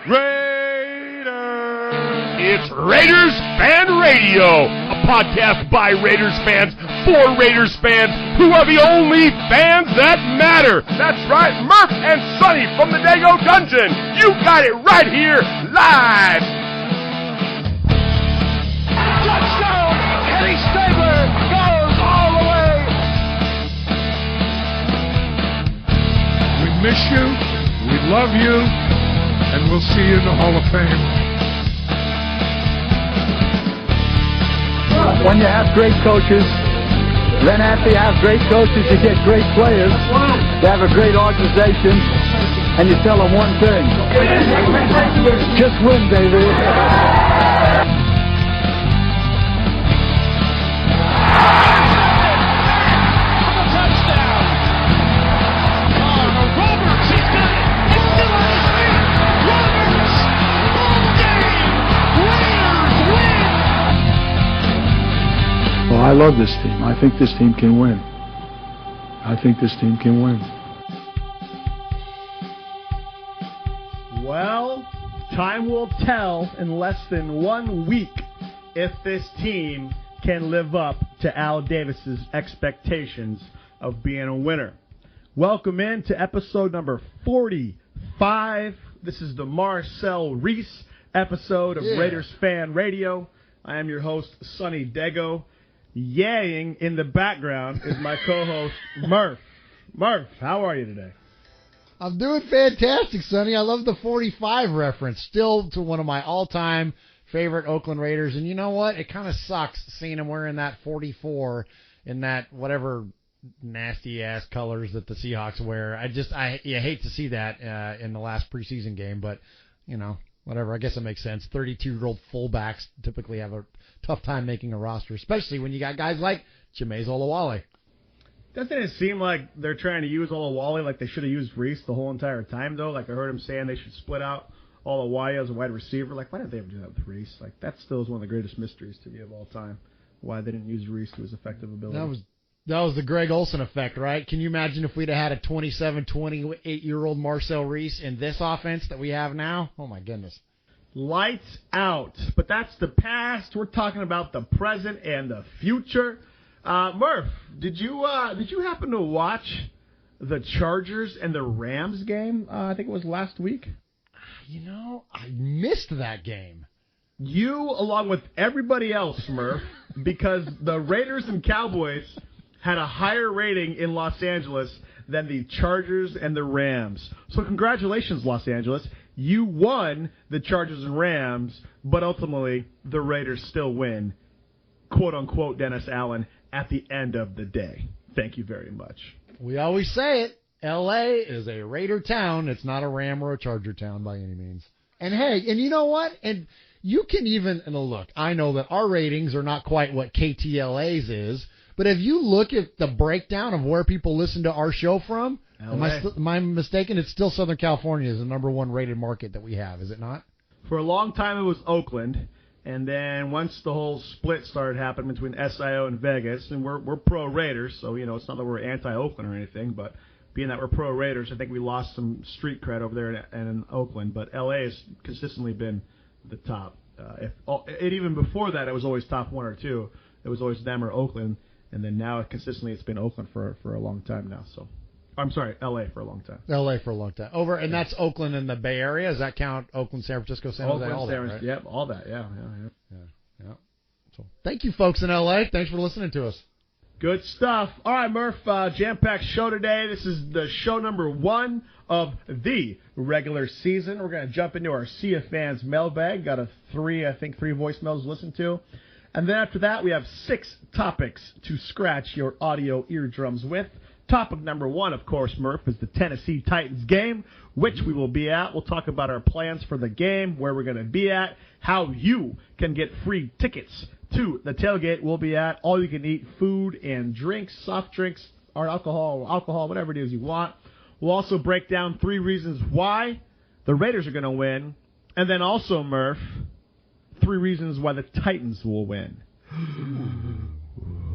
Raiders! It's Raiders Fan Radio, a podcast by Raiders fans for Raiders fans who are the only fans that matter. That's right, Murf and Sonny from the Dago Dungeon. You got it right here, live. Touchdown! Eddie Stabler goes all the way. We miss you, we love you, and we'll see you in the Hall of Fame. When you have great coaches, then after you have great coaches, you get great players. You have a great organization, and you tell them one thing: just win, baby. I love this team. I think this team can win. Well, time will tell in less than 1 week if this team can live up to Al Davis's expectations of being a winner. Welcome in to episode number 45. This is the Marcel Reese episode of Raiders Fan Radio. I am your host, Sonny Dago. Yaying in the background is my co-host, Murf. Murf, how are you today? I'm doing fantastic, Sonny. I love the 45 reference. Still to one of my all-time favorite Oakland Raiders. And you know what? It kind of sucks seeing him wearing that 44 in that whatever nasty-ass colors that the Seahawks wear. I hate to see that in the last preseason game. But, you know, whatever. I guess it makes sense. 32-year-old fullbacks typically have a tough time making a roster, especially when you got guys like Jameis Olawale. Doesn't it seem like they're trying to use Olawale like they should have used Reese the whole entire time, though? Like I heard him saying they should split out Olawale as a wide receiver. Like, why didn't they ever do that with Reese? Like, that still is one of the greatest mysteries to me of all time, why they didn't use Reese to his effective ability. That was the Greg Olsen effect, right? Can you imagine if we'd have had a 27, 28-year-old Marcel Reese in this offense that we have now? Oh, my goodness. Lights out. But that's the past. We're talking about the present and the future. Murf, did you happen to watch the Chargers and the Rams game? I think it was last week. You know, I missed that game. You, along with everybody else, Murf, because the Raiders and Cowboys had a higher rating in Los Angeles than the Chargers and the Rams. So congratulations, Los Angeles. You won the Chargers and Rams, but ultimately the Raiders still win, quote-unquote Dennis Allen, at the end of the day. Thank you very much. We always say it. L.A. is a Raider town. It's not a Ram or a Charger town by any means. And, hey, and you know what? And you can even – and look, I know that our ratings are not quite what KTLA's is, but if you look at the breakdown of where people listen to our show from – am I mistaken? It's still Southern California is the number one rated market that we have, is it not? For a long time it was Oakland, and then once the whole split started happening between SIO and Vegas, and we're pro-Raiders, so you know it's not that we're anti-Oakland or anything, but being that we're pro-Raiders, I think we lost some street cred over there in Oakland, but LA has consistently been the top. Even before that, it was always top one or two. It was always them or Oakland, and then now consistently it's been Oakland for a long time now, so. I'm sorry, L.A. for a long time. L.A. for a long time. And that's Oakland and the Bay Area? Does that count Oakland, San Francisco, San Jose, all that, right? Yep, all that, yeah. So, thank you, folks in L.A. Thanks for listening to us. Good stuff. All right, Murf, jam-packed show today. This is the show number 1 of the regular season. We're going to jump into our Sea of Fans mailbag. Got three voicemails to listen to. And then after that, we have 6 topics to scratch your audio eardrums with. Topic number 1, of course, Murf, is the Tennessee Titans game, which we will be at. We'll talk about our plans for the game, where we're going to be at, how you can get free tickets to the tailgate we'll be at, all you can eat food and drinks, soft drinks, or alcohol, whatever it is you want. We'll also break down 3 reasons why the Raiders are going to win, and then also, Murf, 3 reasons why the Titans will win.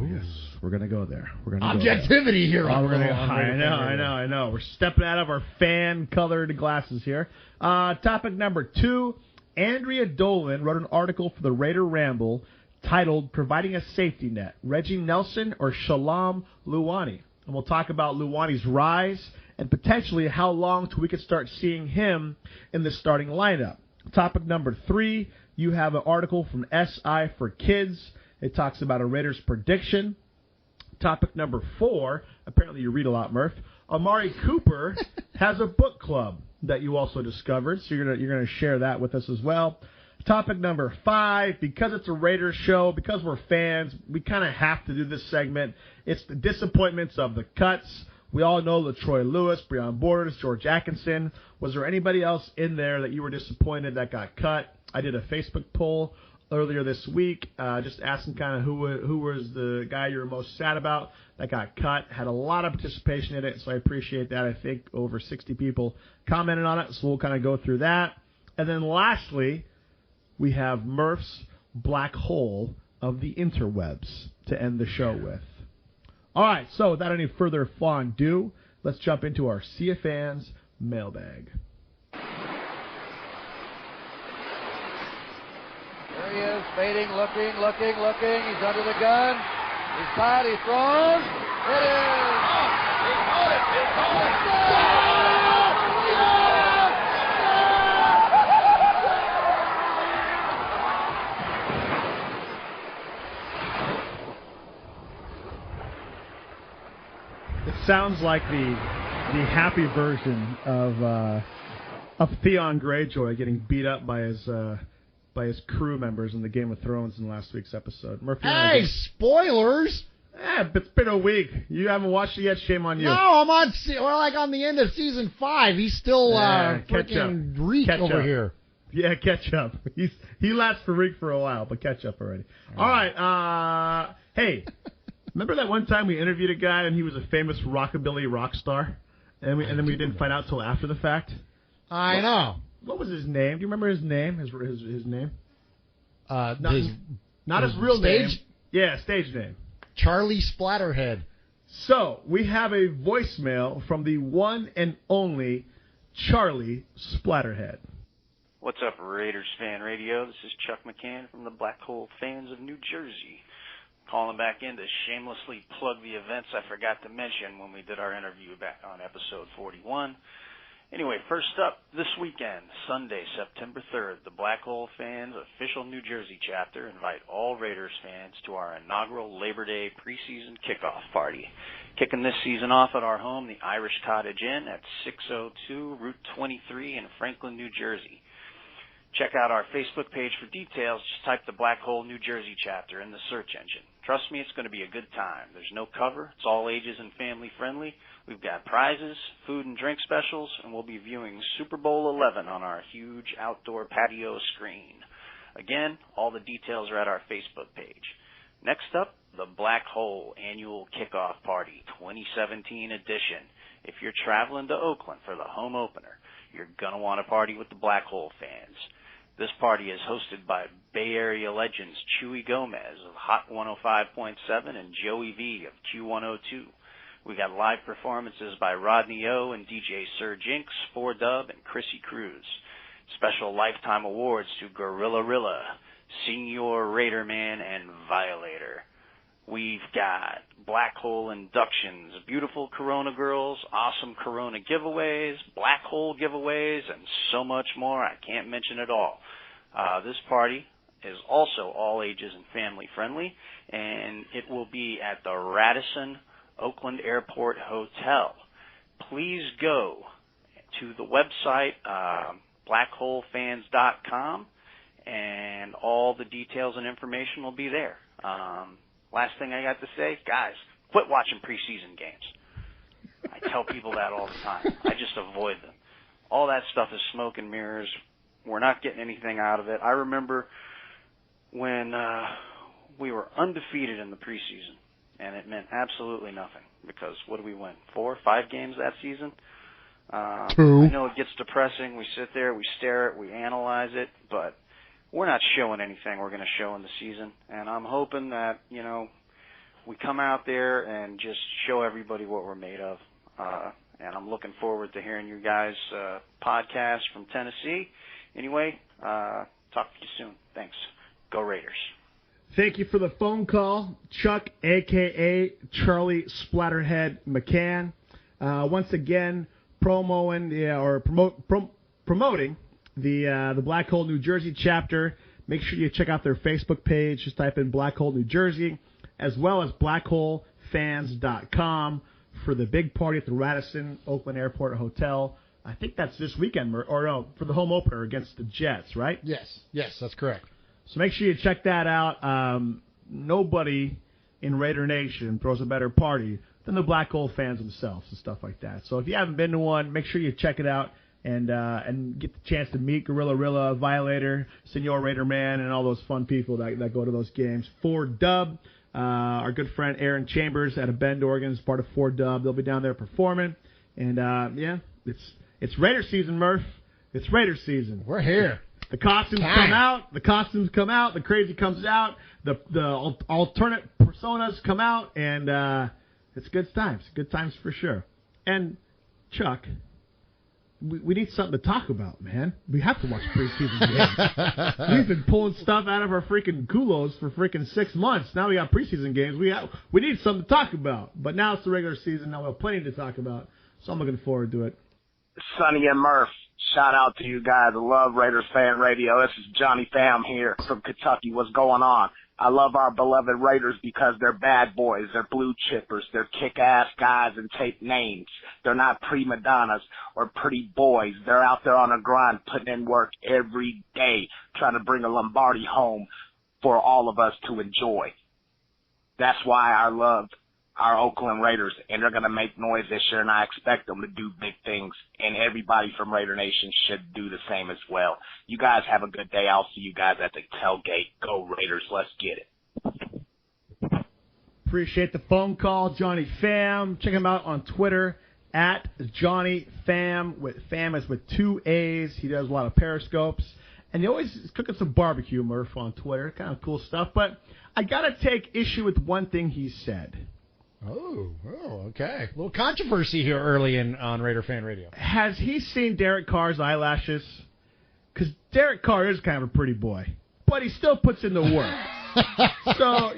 Yes, we're going to go there. Objectivity here. I know. We're stepping out of our fan-colored glasses here. Topic number 2, Andrea Dolan wrote an article for the Raider Ramble titled Providing a Safety Net, Reggie Nelson or Shalom Luani. And we'll talk about Luani's rise and potentially how long till we could start seeing him in the starting lineup. Topic number 3, you have an article from SI for Kids. It talks about a Raiders prediction. Topic number 4, apparently you read a lot, Murf. Amari Cooper has a book club that you also discovered, so you're gonna share that with us as well. Topic number 5, because it's a Raiders show, because we're fans, we kind of have to do this segment. It's the disappointments of the cuts. We all know LaTroy Lewis, Breon Borders, George Atkinson. Was there anybody else in there that you were disappointed that got cut? I did a Facebook poll earlier this week, just asking kind of who was the guy you were most sad about that got cut. Had a lot of participation in it, so I appreciate that. I think over 60 people commented on it, so we'll kind of go through that. And then lastly, we have Murf's Black Hole of the Interwebs to end the show with. All right, so without any further fondue, let's jump into our CFAN's mailbag. There he is, fading, looking. He's under the gun. He's tied, he throws. It is. He caught it. It sounds like the happy version of Theon Greyjoy getting beat up by his crew members in the Game of Thrones in last week's episode. Murphy, Hey, spoilers! Yeah, it's been a week. You haven't watched it yet. Shame on you. No, I'm on. On the end of season 5. He's still freaking reek over here. Yeah, catch up. He lasts the reek for a while, but catch up already. All right. Hey, remember that one time we interviewed a guy and he was a famous rockabilly rock star, and then we didn't find out till after the fact. I know. What was his name? Do you remember his name? His name? Not his real name. Yeah, stage name. Charlie Splatterhead. So, we have a voicemail from the one and only Charlie Splatterhead. What's up, Raiders Fan Radio? This is Chuck McCann from the Black Hole Fans of New Jersey. Calling back in to shamelessly plug the events I forgot to mention when we did our interview back on episode 41. Anyway, first up, this weekend, Sunday, September 3rd, the Black Hole Fans official New Jersey chapter invite all Raiders fans to our inaugural Labor Day preseason kickoff party. Kicking this season off at our home, the Irish Cottage Inn at 602 Route 23 in Franklin, New Jersey. Check out our Facebook page for details. Just type the Black Hole New Jersey chapter in the search engine. Trust me, it's going to be a good time. There's no cover. It's all ages and family friendly. We've got prizes, food and drink specials, and we'll be viewing Super Bowl 11 on our huge outdoor patio screen. Again, all the details are at our Facebook page. Next up, the Black Hole Annual Kickoff Party 2017 edition. If you're traveling to Oakland for the home opener, you're going to want to party with the Black Hole fans. This party is hosted by Bay Area legends Chewy Gomez of Hot 105.7 and Joey V of Q102. We got live performances by Rodney O and DJ Sir Jinx, 4Dub, and Chrissy Cruz. Special lifetime awards to Gorilla Rilla, Senior Raiderman, and Violator. We've got Black Hole inductions, beautiful Corona girls, awesome Corona giveaways, Black Hole giveaways, and so much more. I can't mention it all. This party is also all ages and family friendly, and it will be at the Radisson Oakland Airport Hotel. Please go to the website, blackholefans.com, and all the details and information will be there. Last thing I got to say, guys, quit watching preseason games. I tell people that all the time. I just avoid them. All that stuff is smoke and mirrors. We're not getting anything out of it. I remember when we were undefeated in the preseason, and it meant absolutely nothing because what did we win? 4 or 5 games that season? 2. I know it gets depressing. We sit there, we stare at it, we analyze it, but we're not showing anything we're going to show in the season. And I'm hoping that, we come out there and just show everybody what we're made of. And I'm looking forward to hearing you guys' podcast from Tennessee. Anyway, talk to you soon. Thanks. Go Raiders. Thank you for the phone call, Chuck, a.k.a. Charlie Splatterhead McCann. Once again, promoting the Black Hole New Jersey chapter. Make sure you check out their Facebook page. Just type in Black Hole New Jersey, as well as blackholefans.com for the big party at the Radisson Oakland Airport Hotel. I think that's this weekend, or no, for the home opener against the Jets, right? Yes, that's correct. So make sure you check that out. Nobody in Raider Nation throws a better party than the Black Hole fans themselves and stuff like that. So if you haven't been to one, make sure you check it out and get the chance to meet Gorilla Rilla, Violator, Senor Raider Man, and all those fun people that go to those games. 4Dub, our good friend Aaron Chambers out of Bend, Oregon, is part of 4Dub. They'll be down there performing. And, it's Raider season, Murf. It's Raider season. We're here. The costumes come out. The crazy comes out. The alternate personas come out, and it's good times. Good times for sure. And Chuck, we need something to talk about, man. We have to watch preseason games. We've been pulling stuff out of our freaking culos for freaking 6 months. Now we got preseason games. We need something to talk about. But now it's the regular season. Now we have plenty to talk about. So I'm looking forward to it. Sonny and Murf, shout out to you guys. I love Raiders Fan Radio. This is Johnny Pham here from Kentucky. What's going on? I love our beloved Raiders because they're bad boys. They're blue chippers. They're kick-ass guys and take names. They're not prima donnas or pretty boys. They're out there on a grind, putting in work every day, trying to bring a Lombardi home for all of us to enjoy. That's why I love our Oakland Raiders, and they're going to make noise this year, and I expect them to do big things, and everybody from Raider Nation should do the same as well. You guys have a good day. I'll see you guys at the tailgate. Go Raiders. Let's get it. Appreciate the phone call, Johnny Pham. Check him out on Twitter, at Johnny Pham. Pham is with 2 A's. He does a lot of periscopes. And he always is cooking some barbecue, Murph, on Twitter. Kind of cool stuff. But I got to take issue with one thing he said. Oh, okay. A little controversy here early on Raider Fan Radio. Has he seen Derek Carr's eyelashes? Because Derek Carr is kind of a pretty boy, but he still puts in the work. So,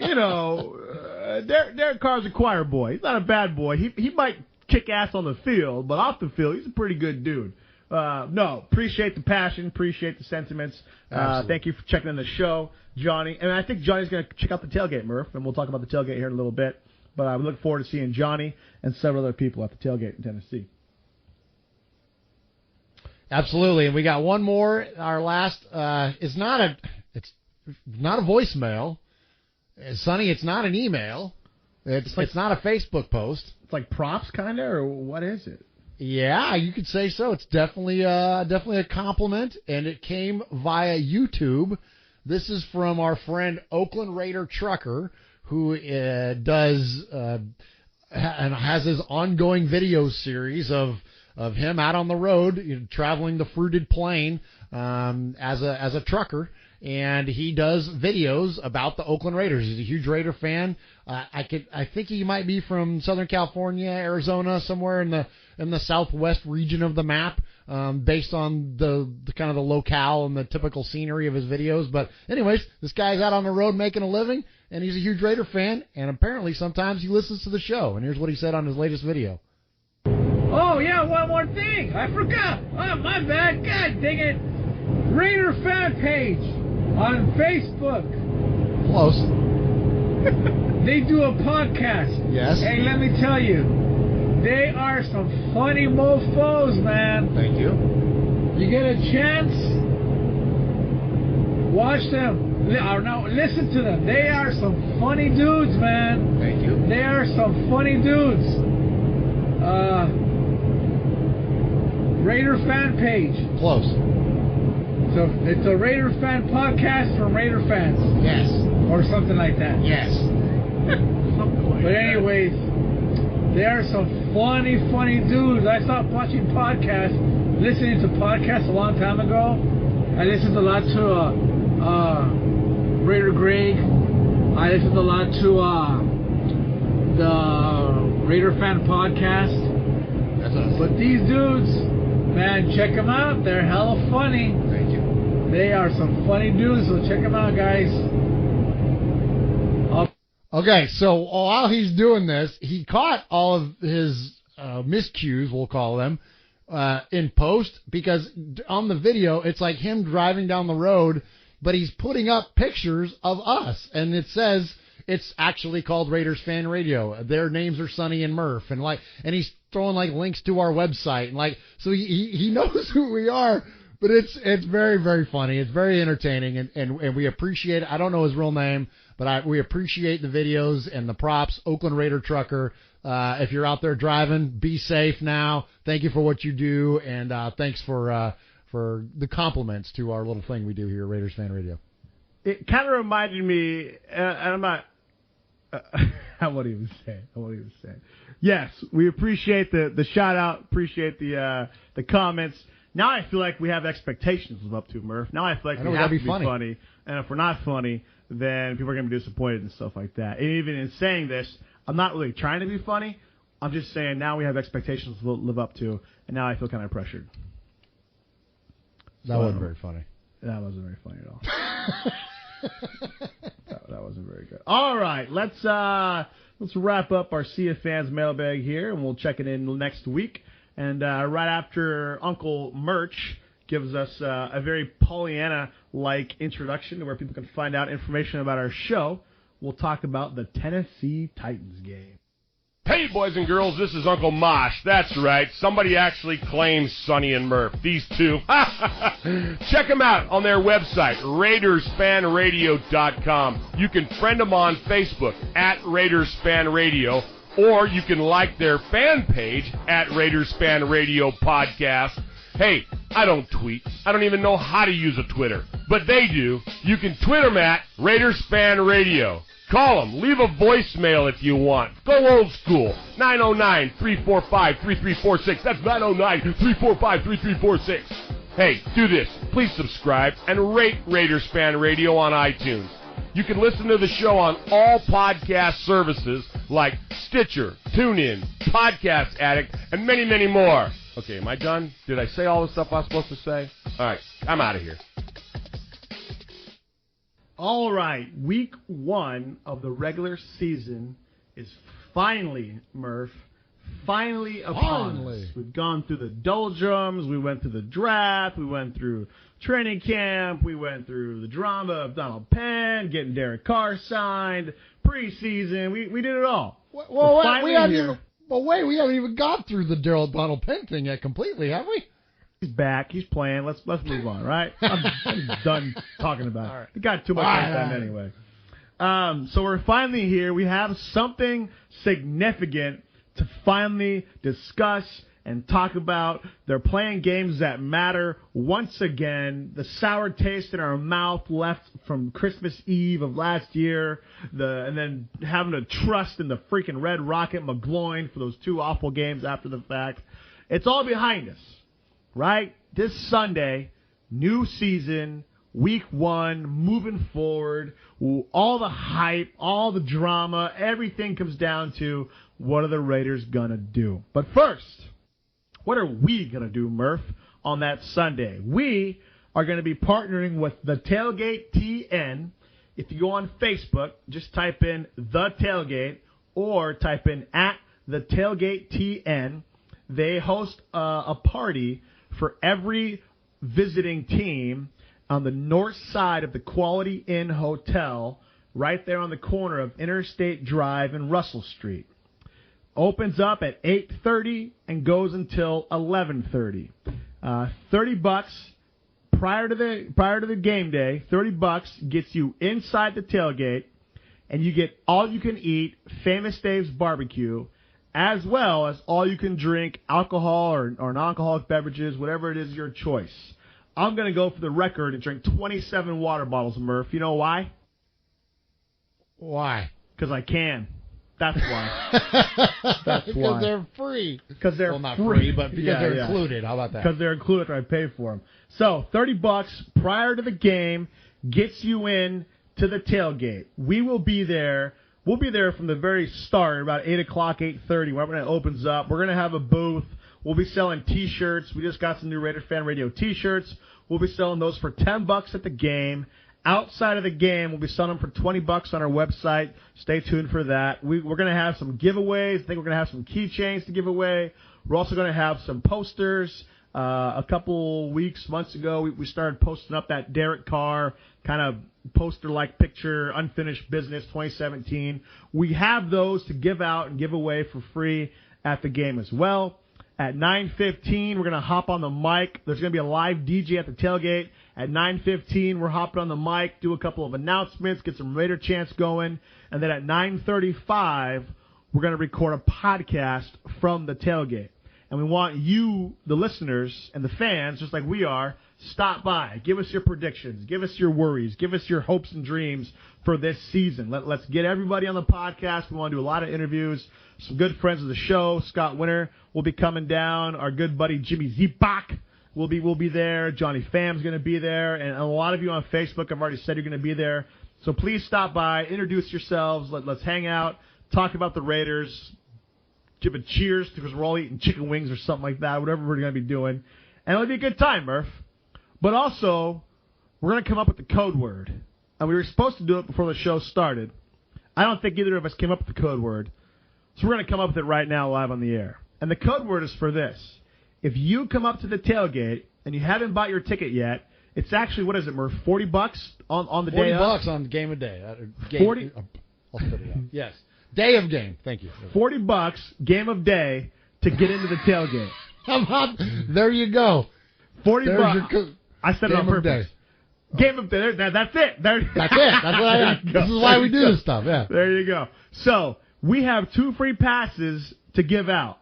Derek Carr's a choir boy. He's not a bad boy. He might kick ass on the field, but off the field, he's a pretty good dude. Appreciate the passion, appreciate the sentiments. Thank you for checking in the show, Johnny. And I think Johnny's going to check out the tailgate, Murph, and we'll talk about the tailgate here in a little bit. But I look forward to seeing Johnny and several other people at the tailgate in Tennessee. Absolutely, and we got one more. Our last it's not a voicemail, Sonny. It's not an email. It's not a Facebook post. It's like props, kind of, or what is it? Yeah, you could say so. It's definitely a compliment, and it came via YouTube. This is from our friend Oakland Raider Trucker, who does and has his ongoing video series of him out on the road, traveling the fruited plain as a trucker, and he does videos about the Oakland Raiders. He's a huge Raider fan. I think he might be from Southern California, Arizona, somewhere in the southwest region of the map, based on the kind of the locale and the typical scenery of his videos. But anyways, this guy's out on the road making a living, and he's a huge Raider fan, and apparently sometimes he listens to the show. And here's what he said on his latest video. Oh, yeah, one more thing. I forgot. Oh, my bad. God dang it. Raider fan page on Facebook. Close. They do a podcast. Yes. Hey, let me tell you, they are some funny mofos, man. Thank you. You get a chance, watch them. No, listen to them. They are some funny dudes, man. Thank you. They are some funny dudes. Raider fan page. Close. So it's a Raider fan podcast from Raider fans. Yes. Or something like that. Yes. But anyways, they are some funny dudes. I stopped watching listening to podcasts a long time ago. I listened a lot to Raider Greg. I listened a lot to the Raider Fan Podcast. That's us. But these dudes, man, check them out. They're hella funny. Thank you. They are some funny dudes, so check them out, guys. Okay, so while he's doing this, he caught all of his miscues, we'll call them, in post, because on the video, it's like him driving down the road, but he's putting up pictures of us, and it says it's actually called Raiders Fan Radio. Their names are Sonny and Murf, and he's throwing like links to our website, and like, so he knows who we are. But it's very, very funny. It's very entertaining, and we appreciate it. I don't know his real name, but we appreciate the videos and the props. Oakland Raider Trucker, if you're out there driving, be safe now. Thank you for what you do, and thanks for the compliments to our little thing we do here at Raiders Fan Radio. It kind of reminded me, and I'm not, I won't even say. Yes, we appreciate the shout-out, appreciate the comments. Now I feel like we have expectations to live up to, Murph. Now I feel like we have to be funny. And if we're not funny, then people are going to be disappointed and stuff like that. And even in saying this, I'm not really trying to be funny. I'm just saying now we have expectations to live up to, and now I feel kind of pressured. That wasn't very funny. That wasn't very funny at all. that wasn't very good. All right, let's wrap up our Sea of Fans mailbag here, and we'll check it in next week. And right after Uncle Merch gives us a very Pollyanna-like introduction to where people can find out information about our show, we'll talk about the Tennessee Titans game. Hey, boys and girls, this is Uncle Mosh. That's right. Somebody actually claims Sonny and Murf. These two. Check them out on their website, RaidersFanRadio.com. You can friend them on Facebook at RaidersFanRadio, or you can like their fan page at Raiders Fan Radio Podcast. Hey, I don't tweet. I don't even know how to use a Twitter, but they do. You can tweet them at Raiders Fan Radio. Call them. Leave a voicemail if you want. Go old school. 909-345-3346. That's 909-345-3346. Hey, do this. Please subscribe and rate Raiders Fan Radio on iTunes. You can listen to the show on all podcast services like Stitcher, TuneIn, Podcast Addict, and many, many more. Okay, am I done? Did I say all the stuff I was supposed to say? All right, I'm out of here. All right, week 1 of the regular season is finally, Murph, upon us. We've gone through the doldrums, we went through the draft, we went through training camp, we went through the drama of Donald Penn, getting Derek Carr signed, preseason, we did it all. Well, we haven't even got through the Donald Penn thing yet completely, have we? He's back. He's playing. Let's move on, right? I'm done talking about it. Right. We got too much time anyway. So we're finally here. We have something significant to finally discuss and talk about. They're playing games that matter once again. The sour taste in our mouth left from Christmas Eve of last year, and then having to trust in the freaking Red Rocket McGloin for those 2 awful games after the fact. It's all behind us. Right? This Sunday, new season, week 1, moving forward, all the hype, all the drama, everything comes down to what are the Raiders going to do. But first, what are we going to do, Murph, on that Sunday? We are going to be partnering with the Tailgate TN. If you go on Facebook, just type in The Tailgate or type in at The Tailgate TN. They host a party for every visiting team on the north side of the Quality Inn Hotel, right there on the corner of Interstate Drive and Russell Street. Opens up at 8:30 and goes until 11:30. $30 prior to the game day. $30 gets you inside the tailgate, and you get all you can eat Famous Dave's barbecue, as well as all you can drink alcohol or non-alcoholic beverages, whatever it is your choice. I'm going to go for the record and drink 27 water bottles, Murph. You know why? Why? Because I can. That's why. That's why. Because they're free. Because they're not free, but because they're included. How about that? Because they're included after I pay for them. So $30 prior to the game gets you in to the tailgate. We will be there we'll be there from the very start, about 8 o'clock, 8:30, when it opens up. We're going to have a booth. We'll be selling T-shirts. We just got some new Raiders Fan Radio T-shirts. We'll be selling those for $10 at the game. Outside of the game, we'll be selling them for $20 on our website. Stay tuned for that. We're going to have some giveaways. I think we're going to have some keychains to give away. We're also going to have some posters. A couple months ago, we started posting up that Derek Carr kind of poster-like picture, unfinished business 2017. We have those to give out and give away for free at the game as well. At 9:15, we're going to hop on the mic. There's going to be a live DJ at the tailgate. At 9:15, we're hopping on the mic, do a couple of announcements, get some Raider chants going. And then at 9:35, we're going to record a podcast from the tailgate. And we want you, the listeners and the fans, just like we are, stop by. Give us your predictions. Give us your worries. Give us your hopes and dreams for this season. Let's get everybody on the podcast. We want to do a lot of interviews. Some good friends of the show. Scott Winter will be coming down. Our good buddy Jimmy Zebach will be there. Johnny Pham's going to be there. And a lot of you on Facebook have already said you're going to be there. So please stop by. Introduce yourselves. Let's hang out. Talk about the Raiders. Give a cheers because we're all eating chicken wings or something like that, whatever we're going to be doing. And it'll be a good time, Murph. But also, we're going to come up with the code word. And we were supposed to do it before the show started. I don't think either of us came up with the code word. So we're going to come up with it right now live on the air. And the code word is for this. If you come up to the tailgate and you haven't bought your ticket yet, it's actually, what is it, Murph, $40 on the day of? $40 on game of day. 40? I'll spit it out. Yes. Day of game. Thank you. $40 game of day to get into the tailgate. There you go. $40. I said it on purpose. Game of day. That's it. That's it. This is why we do this stuff. Yeah. There you go. So we have 2 free passes to give out.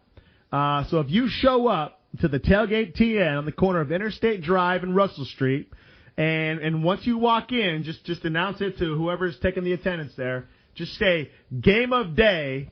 So if you show up to the Tailgate TN on the corner of Interstate Drive and Russell Street, and once you walk in, just announce it to whoever's taking the attendance there. Just say, game of day,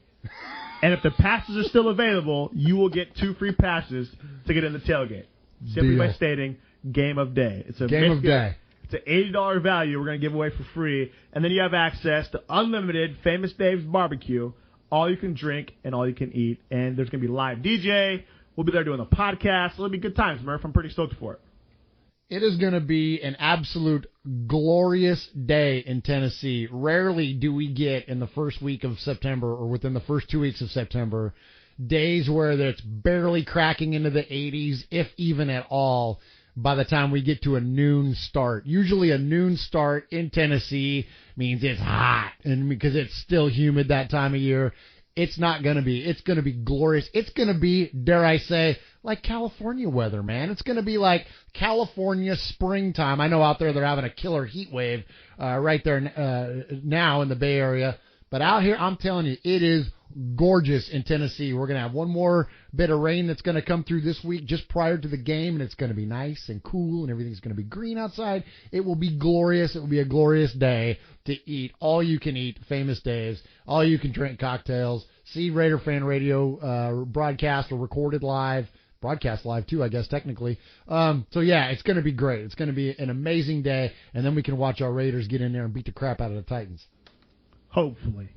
and if the passes are still available, you will get 2 free passes to get in the tailgate. Simply by stating, game of day. It's a game of day. It's an $80 value we're going to give away for free, and then you have access to unlimited Famous Dave's barbecue, all you can drink and all you can eat, and there's going to be live DJ. We'll be there doing a podcast. It'll be good times, Murph. I'm pretty stoked for it. It is going to be an absolute glorious day in Tennessee. Rarely do we get in the first week of September or within the first 2 weeks of September days where it's barely cracking into the 80s, if even at all, by the time we get to a noon start. Usually a noon start in Tennessee means it's hot, and because it's still humid that time of year. It's not going to be. It's going to be glorious. It's going to be, dare I say, like California weather, man. It's going to be like California springtime. I know out there they're having a killer heat wave right there now in the Bay Area. But out here, I'm telling you, it is gorgeous in Tennessee. We're going to have one more bit of rain that's going to come through this week just prior to the game, and it's going to be nice and cool, and everything's going to be green outside. It will be glorious. It will be a glorious day to eat all you can eat Famous Dave's, all you can drink cocktails, see Raider Fan Radio broadcast or recorded live, broadcast live too, I guess, technically. So, yeah, it's going to be great. It's going to be an amazing day, and then we can watch our Raiders get in there and beat the crap out of the Titans. Hopefully.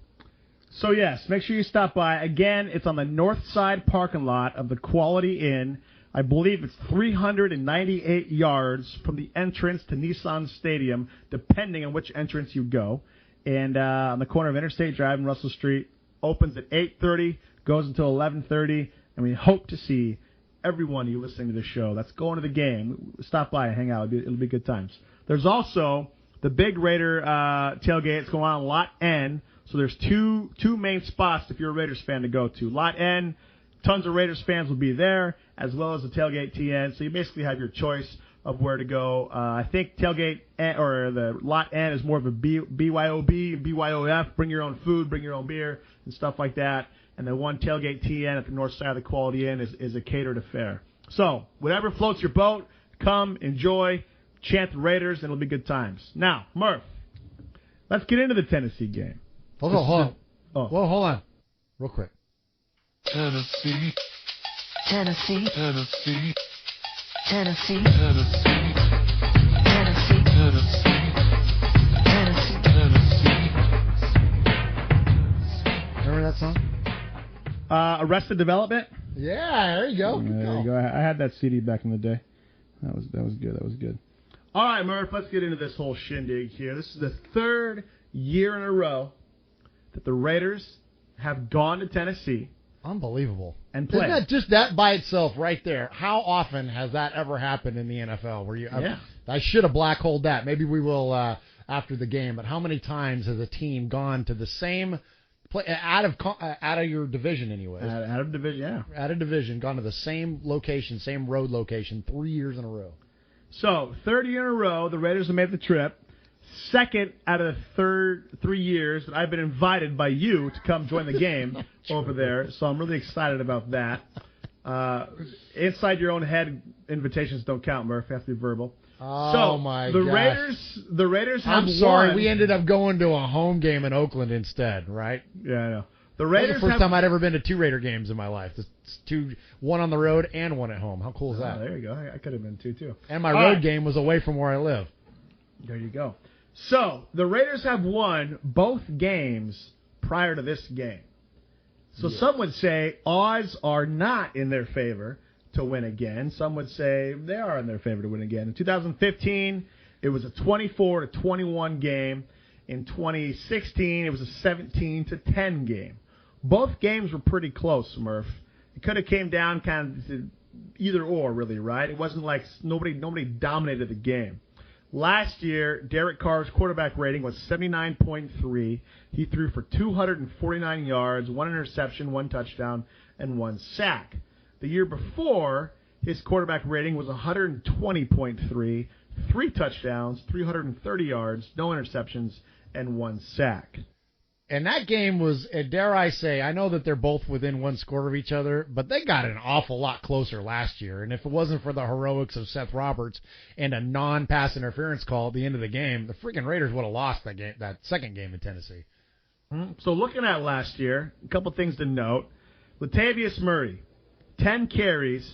So, yes, make sure you stop by. Again, it's on the north side parking lot of the Quality Inn. I believe it's 398 yards from the entrance to Nissan Stadium, depending on which entrance you go. And on the corner of Interstate Drive and Russell Street. Opens at 8:30, goes until 11:30, and we hope to see everyone you listening to the show that's going to the game. Stop by and hang out. It'll be good times. There's also the big Raider tailgate. It's going on Lot N. So there's two main spots if you're a Raiders fan to go to. Lot N, tons of Raiders fans will be there, as well as the Tailgate TN. So you basically have your choice of where to go. I think Tailgate N, or the Lot N is more of a BYOB, BYOF, bring your own food, bring your own beer, and stuff like that. And the one Tailgate TN at the north side of the Quality Inn is a catered affair. So whatever floats your boat, come, enjoy, chant the Raiders, and it'll be good times. Now, Murph, let's get into the Tennessee game. Hold on. Well, hold on. Real quick. Tennessee. Tennessee. Tennessee. Tennessee. Tennessee. Tennessee. Tennessee. Tennessee. Tennessee. Arrested Development? Yeah, there you go. There you go. I had that CD back in the day. That was good. That was good. All right, Murph, let's get into this whole shindig here. This is the third year in a row that the Raiders have gone to Tennessee. Unbelievable. And played. Isn't that just that by itself right there? How often has that ever happened in the NFL? I should have black holed that. Maybe we will after the game. But how many times has a team gone to the same play out of your division anyway? Out of division, yeah. Out of division, gone to the same location, same road location, 3 years in a row. So, third year in a row, the Raiders have made the trip. Second out of the 3 years that I've been invited by you to come join the game over there. So I'm really excited about that. Inside your own head, invitations don't count, Murph. They have to be verbal. Oh, my gosh. The Raiders have I'm sorry, won. we ended up going to a home game in Oakland instead, right? Yeah, I know. The Raiders. That was the first time I'd ever been to 2 Raider games in my life. One on the road and one at home. How cool is that? There you go. I could have been 2 too. And my road game was away from where I live. There you go. So, the Raiders have won both games prior to this game. So some would say odds are not in their favor to win again. Some would say they are in their favor to win again. In 2015, it was a 24-21 game. In 2016, it was a 17-10 game. Both games were pretty close, Murph. It could have came down kind of either or, really, right? It wasn't like nobody dominated the game. Last year, Derek Carr's quarterback rating was 79.3. He threw for 249 yards, 1 interception, 1 touchdown, and 1 sack. The year before, his quarterback rating was 120.3, 3 touchdowns, 330 yards, no interceptions, and 1 sack. And that game was, dare I say, I know that they're both within 1 score of each other, but they got an awful lot closer last year. And if it wasn't for the heroics of Seth Roberts and a non-pass interference call at the end of the game, the freaking Raiders would have lost that second game in Tennessee. So looking at last year, a couple things to note. Latavius Murray, 10 carries,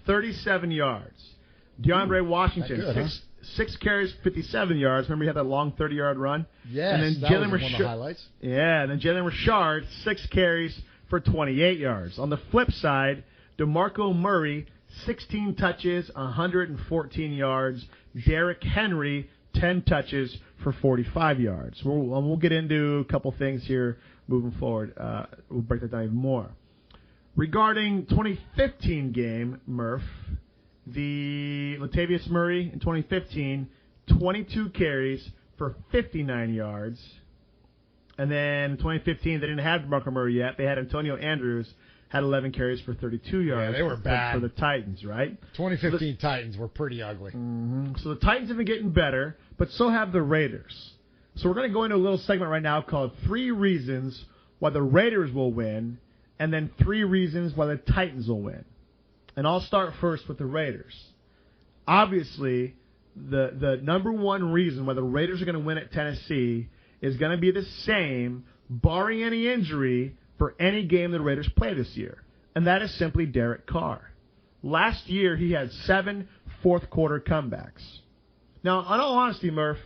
37 yards. DeAndre Washington, 6 carries, 57 yards. Remember, he had that long 30-yard run? Yes, and then that was one of the highlights. Yeah, and then Jalen Richard, 6 carries for 28 yards. On the flip side, DeMarco Murray, 16 touches, 114 yards. Derrick Henry, 10 touches for 45 yards. We'll get into a couple things here moving forward. We'll break that down even more. Regarding 2015 game, Murph, the Latavius Murray in 2015, 22 carries for 59 yards. And then in 2015, they didn't have DeMarco Murray yet. They had Antonio Andrews, had 11 carries for 32 yards. Yeah, they were bad. For the Titans, right? 2015 Titans were pretty ugly. Mm-hmm. So the Titans have been getting better, but so have the Raiders. So we're going to go into a little segment right now called 3 Reasons Why the Raiders Will Win, and then 3 Reasons Why the Titans Will Win. And I'll start first with the Raiders. Obviously, the number one reason why the Raiders are going to win at Tennessee is going to be the same, barring any injury, for any game the Raiders play this year. And that is simply Derek Carr. Last year, he had 7 fourth-quarter comebacks. Now, in all honesty, Murph,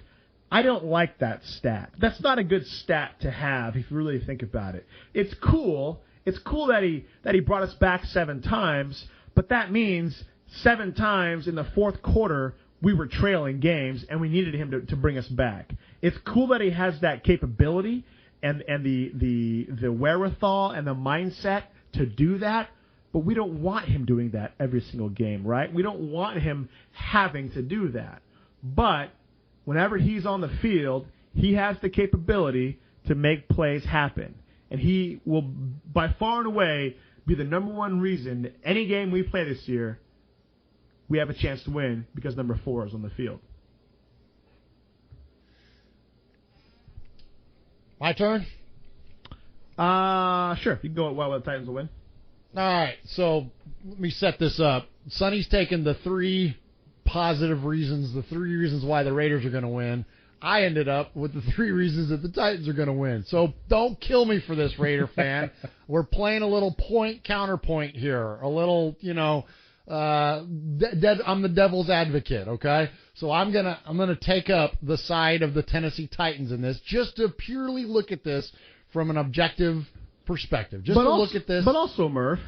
I don't like that stat. That's not a good stat to have if you really think about it. It's cool. It's cool that he brought us back 7 times, but that means 7 times in the fourth quarter we were trailing games and we needed him to bring us back. It's cool that he has that capability and the wherewithal and the mindset to do that, but we don't want him doing that every single game, right? We don't want him having to do that. But whenever he's on the field, he has the capability to make plays happen. And he will, by far and away, be the number one reason that any game we play this year, we have a chance to win because number 4 is on the field. My turn? Sure. You can go while the Titans will win. All right, so let me set this up. Sonny's taken the 3 positive reasons, the 3 reasons why the Raiders are going to win. I ended up with the 3 reasons that the Titans are going to win. So don't kill me for this, Raider fan. We're playing a little point-counterpoint here. A little, I'm the devil's advocate, okay? So I'm gonna take up the side of the Tennessee Titans in this, just to purely look at this from an objective perspective. Just look at this. But also, Murph,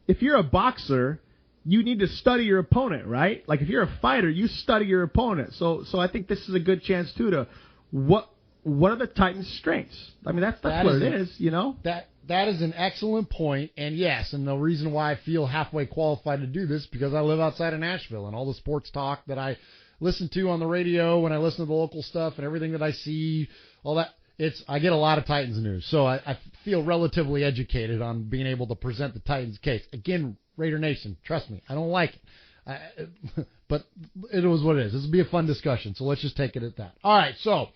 if you're a boxer, you need to study your opponent, right? Like if you're a fighter, you study your opponent. So I think this is a good chance too to what are the Titans' strengths? I mean that's what it is, you know. That is an excellent point, and yes, and the reason why I feel halfway qualified to do this because I live outside of Nashville, and all the sports talk that I listen to on the radio, when I listen to the local stuff, and everything that I see, all that. I get a lot of Titans news, so I feel relatively educated on being able to present the Titans case. Again, Raider Nation, trust me, I don't like it. But it was what it is. This will be a fun discussion, so let's just take it at that. All right, so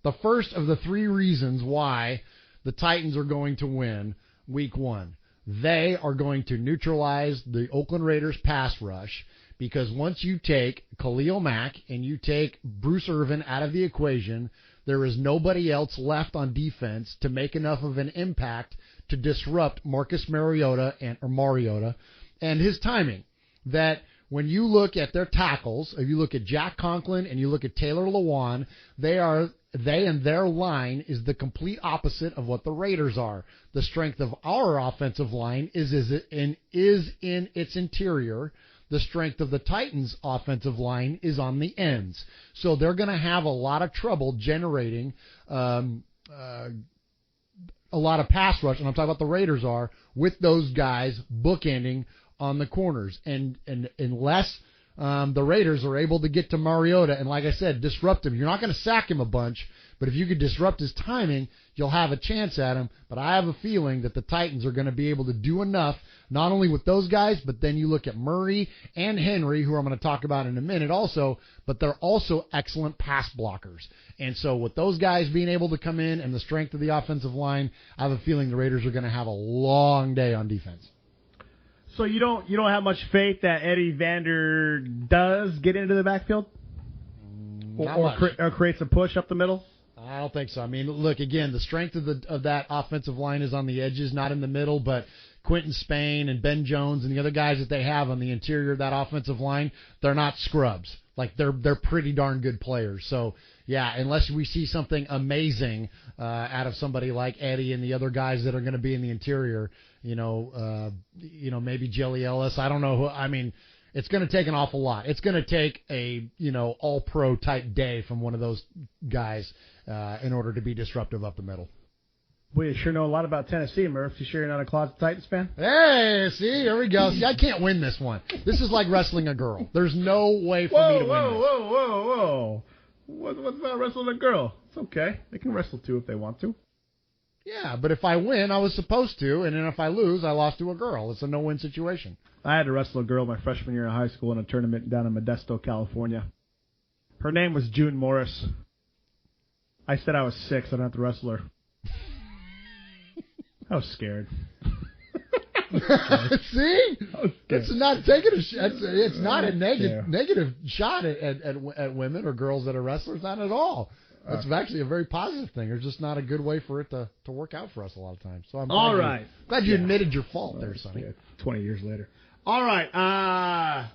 the first of the 3 reasons why the Titans are going to win Week 1. They are going to neutralize the Oakland Raiders pass rush because once you take Khalil Mack and you take Bruce Irvin out of the equation, there is nobody else left on defense to make enough of an impact to disrupt Marcus Mariota and his timing. That when you look at their tackles, if you look at Jack Conklin and you look at Taylor Lewan, they and their line is the complete opposite of what the Raiders are. The strength of our offensive line is in its interior. The strength of the Titans' offensive line is on the ends. So they're going to have a lot of trouble generating a lot of pass rush, and I'm talking about the Raiders are, with those guys bookending on the corners. And unless the Raiders are able to get to Mariota and, like I said, disrupt him, you're not going to sack him a bunch, but if you could disrupt his timing, you'll have a chance at him. But I have a feeling that the Titans are going to be able to do enough, not only with those guys, but then you look at Murray and Henry, who I'm going to talk about in a minute also, but they're also excellent pass blockers. And so with those guys being able to come in and the strength of the offensive line, I have a feeling the Raiders are going to have a long day on defense. So you don't have much faith that Eddie Vander does get into the backfield? Or creates a push up the middle? I don't think so. I mean, look, again, the strength of that offensive line is on the edges, not in the middle, but Quentin Spain and Ben Jones and the other guys that they have on the interior of that offensive line, they're not scrubs. Like, they're pretty darn good players. So, yeah, unless we see something amazing out of somebody like Eddie and the other guys that are going to be in the interior, maybe Jelly Ellis. I don't know who. I mean, it's going to take an awful lot. It's going to take a, all-pro type day from one of those guys in order to be disruptive up the middle. Well, you sure know a lot about Tennessee, Murph. You sure you're not a closet Titans fan? Hey, see, here we go. See, I can't win this one. This is like wrestling a girl. There's no way for me to win this. Whoa. What's about wrestling a girl? It's okay. They can wrestle too if they want to. Yeah, but if I win, I was supposed to, and then if I lose, I lost to a girl. It's a no-win situation. I had to wrestle a girl my freshman year in high school in a tournament down in Modesto, California. Her name was June Morris. I said I was 6. I don't have to wrestle her. I was scared. See? It's not taking a shot. It's not a negative shot at women or girls that are wrestlers. Not at all. It's actually a very positive thing. There's just not a good way for it to work out for us a lot of times. So I'm glad you admitted your fault there, Sonny. 20 years later. All right.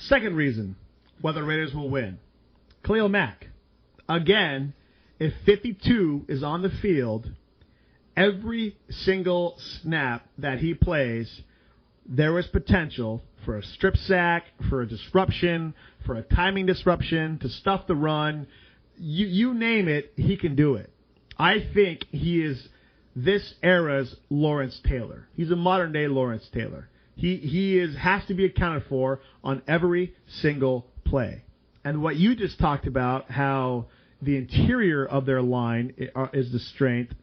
Second reason why the Raiders will win. Khalil Mack. Again, if 52 is on the field, every single snap that he plays, there is potential for a strip sack, for a disruption, for a timing disruption, to stuff the run. You name it, he can do it. I think he is this era's Lawrence Taylor. He's a modern-day Lawrence Taylor. He has to be accounted for on every single play. And what you just talked about, how the interior of their line is the strength,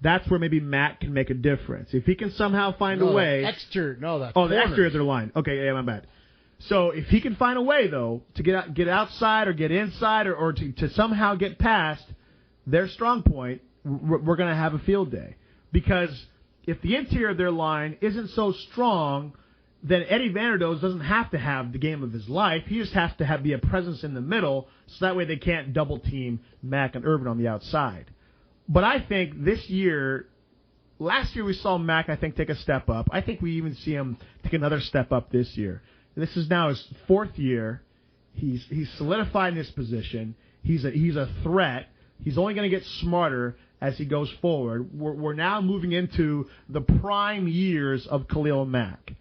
that's where maybe Matt can make a difference. If he can somehow find a way... the exterior of their line. Okay, yeah, my bad. So if he can find a way, though, to get outside or get inside or to somehow get past their strong point, we're going to have a field day. Because if the interior of their line isn't so strong, then Eddie Vanderdoes doesn't have to have the game of his life. He just has to be a presence in the middle, so that way they can't double-team Mack and Urban on the outside. But I think this year, last year we saw Mack, I think, take a step up. I think we even see him take another step up this year. This is now his 4th year. He's solidified in his position. He's a threat. He's only going to get smarter as he goes forward. We're now moving into the prime years of Khalil Mack.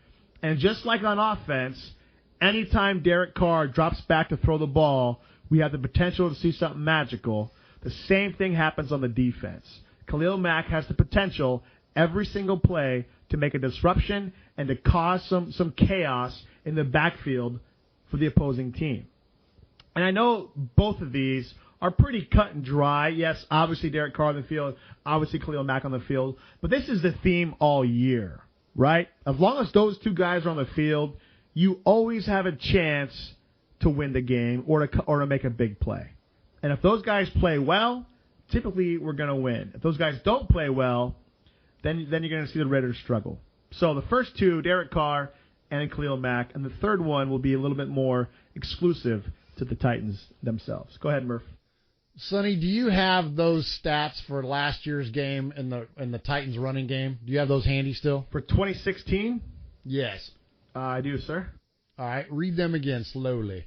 And just like on offense, anytime Derek Carr drops back to throw the ball, we have the potential to see something magical. The same thing happens on the defense. Khalil Mack has the potential every single play to make a disruption and to cause some chaos in the backfield for the opposing team. And I know both of these are pretty cut and dry. Yes, obviously Derek Carr on the field, obviously Khalil Mack on the field, but this is the theme all year, right? As long as those two guys are on the field, you always have a chance to win the game or to make a big play. And if those guys play well, typically we're going to win. If those guys don't play well, then you're going to see the Raiders struggle. So the first two, Derek Carr and Khalil Mack, and the third one will be a little bit more exclusive to the Titans themselves. Go ahead, Murf. Sonny, do you have those stats for last year's game in the Titans running game? Do you have those handy still? For 2016? Yes. I do, sir. All right, read them again slowly.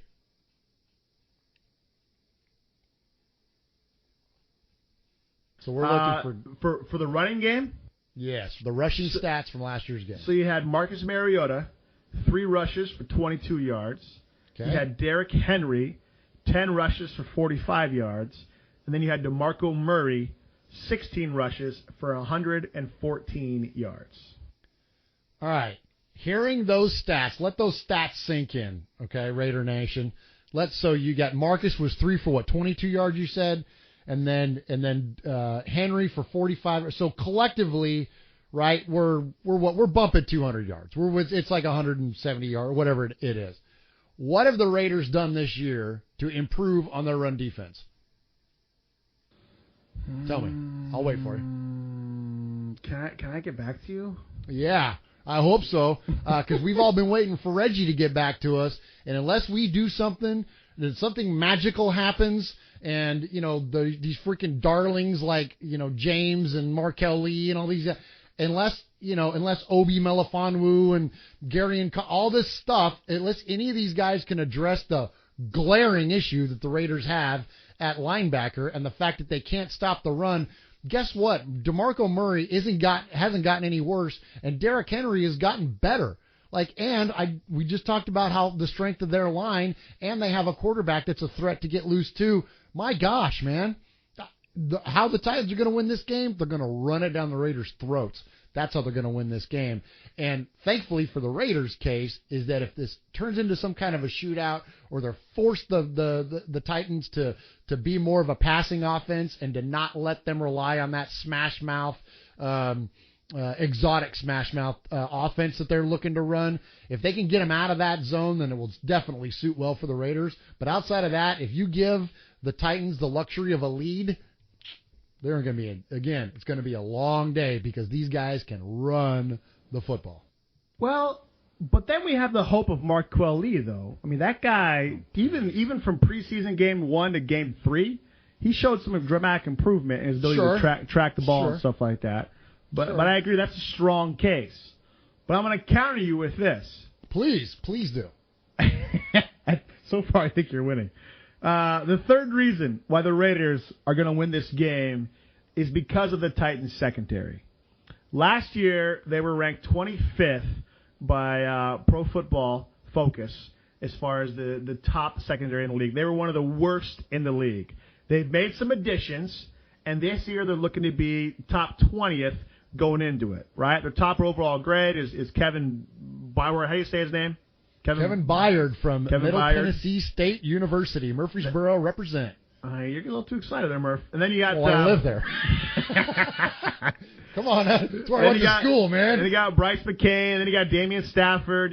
So we're looking for the running game? Yes, the rushing stats from last year's game. So you had Marcus Mariota, 3 rushes for 22 yards. Okay. You had Derrick Henry, 10 rushes for 45 yards. And then you had DeMarco Murray, 16 rushes for 114 yards. All right. Hearing those stats, let those stats sink in, okay, Raider Nation. So you got Marcus was 3 for 22 yards, you said? And then Henry for 45. So collectively, right, we're bumping 200 yards. It's like 170 yards, whatever it is. What have the Raiders done this year to improve on their run defense? Tell me. I'll wait for you. Can I get back to you? Yeah, I hope so, because we've all been waiting for Reggie to get back to us, and unless we do something, then something magical happens. And, these freaking darlings like, James and Markel Lee and all these, unless Obi Melifonwu and Gary and all this stuff, unless any of these guys can address the glaring issue that the Raiders have at linebacker and the fact that they can't stop the run, guess what? DeMarco Murray hasn't gotten any worse, and Derrick Henry has gotten better. We just talked about how the strength of their line, and they have a quarterback that's a threat to get loose too. My gosh, man. How the Titans are going to win this game? They're going to run it down the Raiders' throats. That's how they're going to win this game. And thankfully for the Raiders' case is that if this turns into some kind of a shootout or they're forced the Titans to be more of a passing offense and to not let them rely on that smash mouth exotic smash mouth offense that they're looking to run. If they can get them out of that zone, then it will definitely suit well for the Raiders. But outside of that, if you give the Titans the luxury of a lead, they're going to be, it's going to be a long day because these guys can run the football. Well, but then we have the hope of Marquel Lee, though. I mean, that guy, even from preseason game 1 to game 3, he showed some dramatic improvement in his ability to track the ball and stuff like that. But I agree, that's a strong case. But I'm going to counter you with this. Please do. So far, I think you're winning. The third reason why the Raiders are going to win this game is because of the Titans' secondary. Last year, they were ranked 25th by Pro Football Focus as far as the top secondary in the league. They were one of the worst in the league. They've made some additions, and this year they're looking to be top 20th going into it, right? Their top overall grade is Kevin Byard. How do you say his name? Kevin Byard from Tennessee State University. Murfreesboro represent. You're getting a little too excited there, Murph. And then you got... I live there. Come on, that's where I went to school, man. And you got Bryce McCain, and then you got Damian Stafford,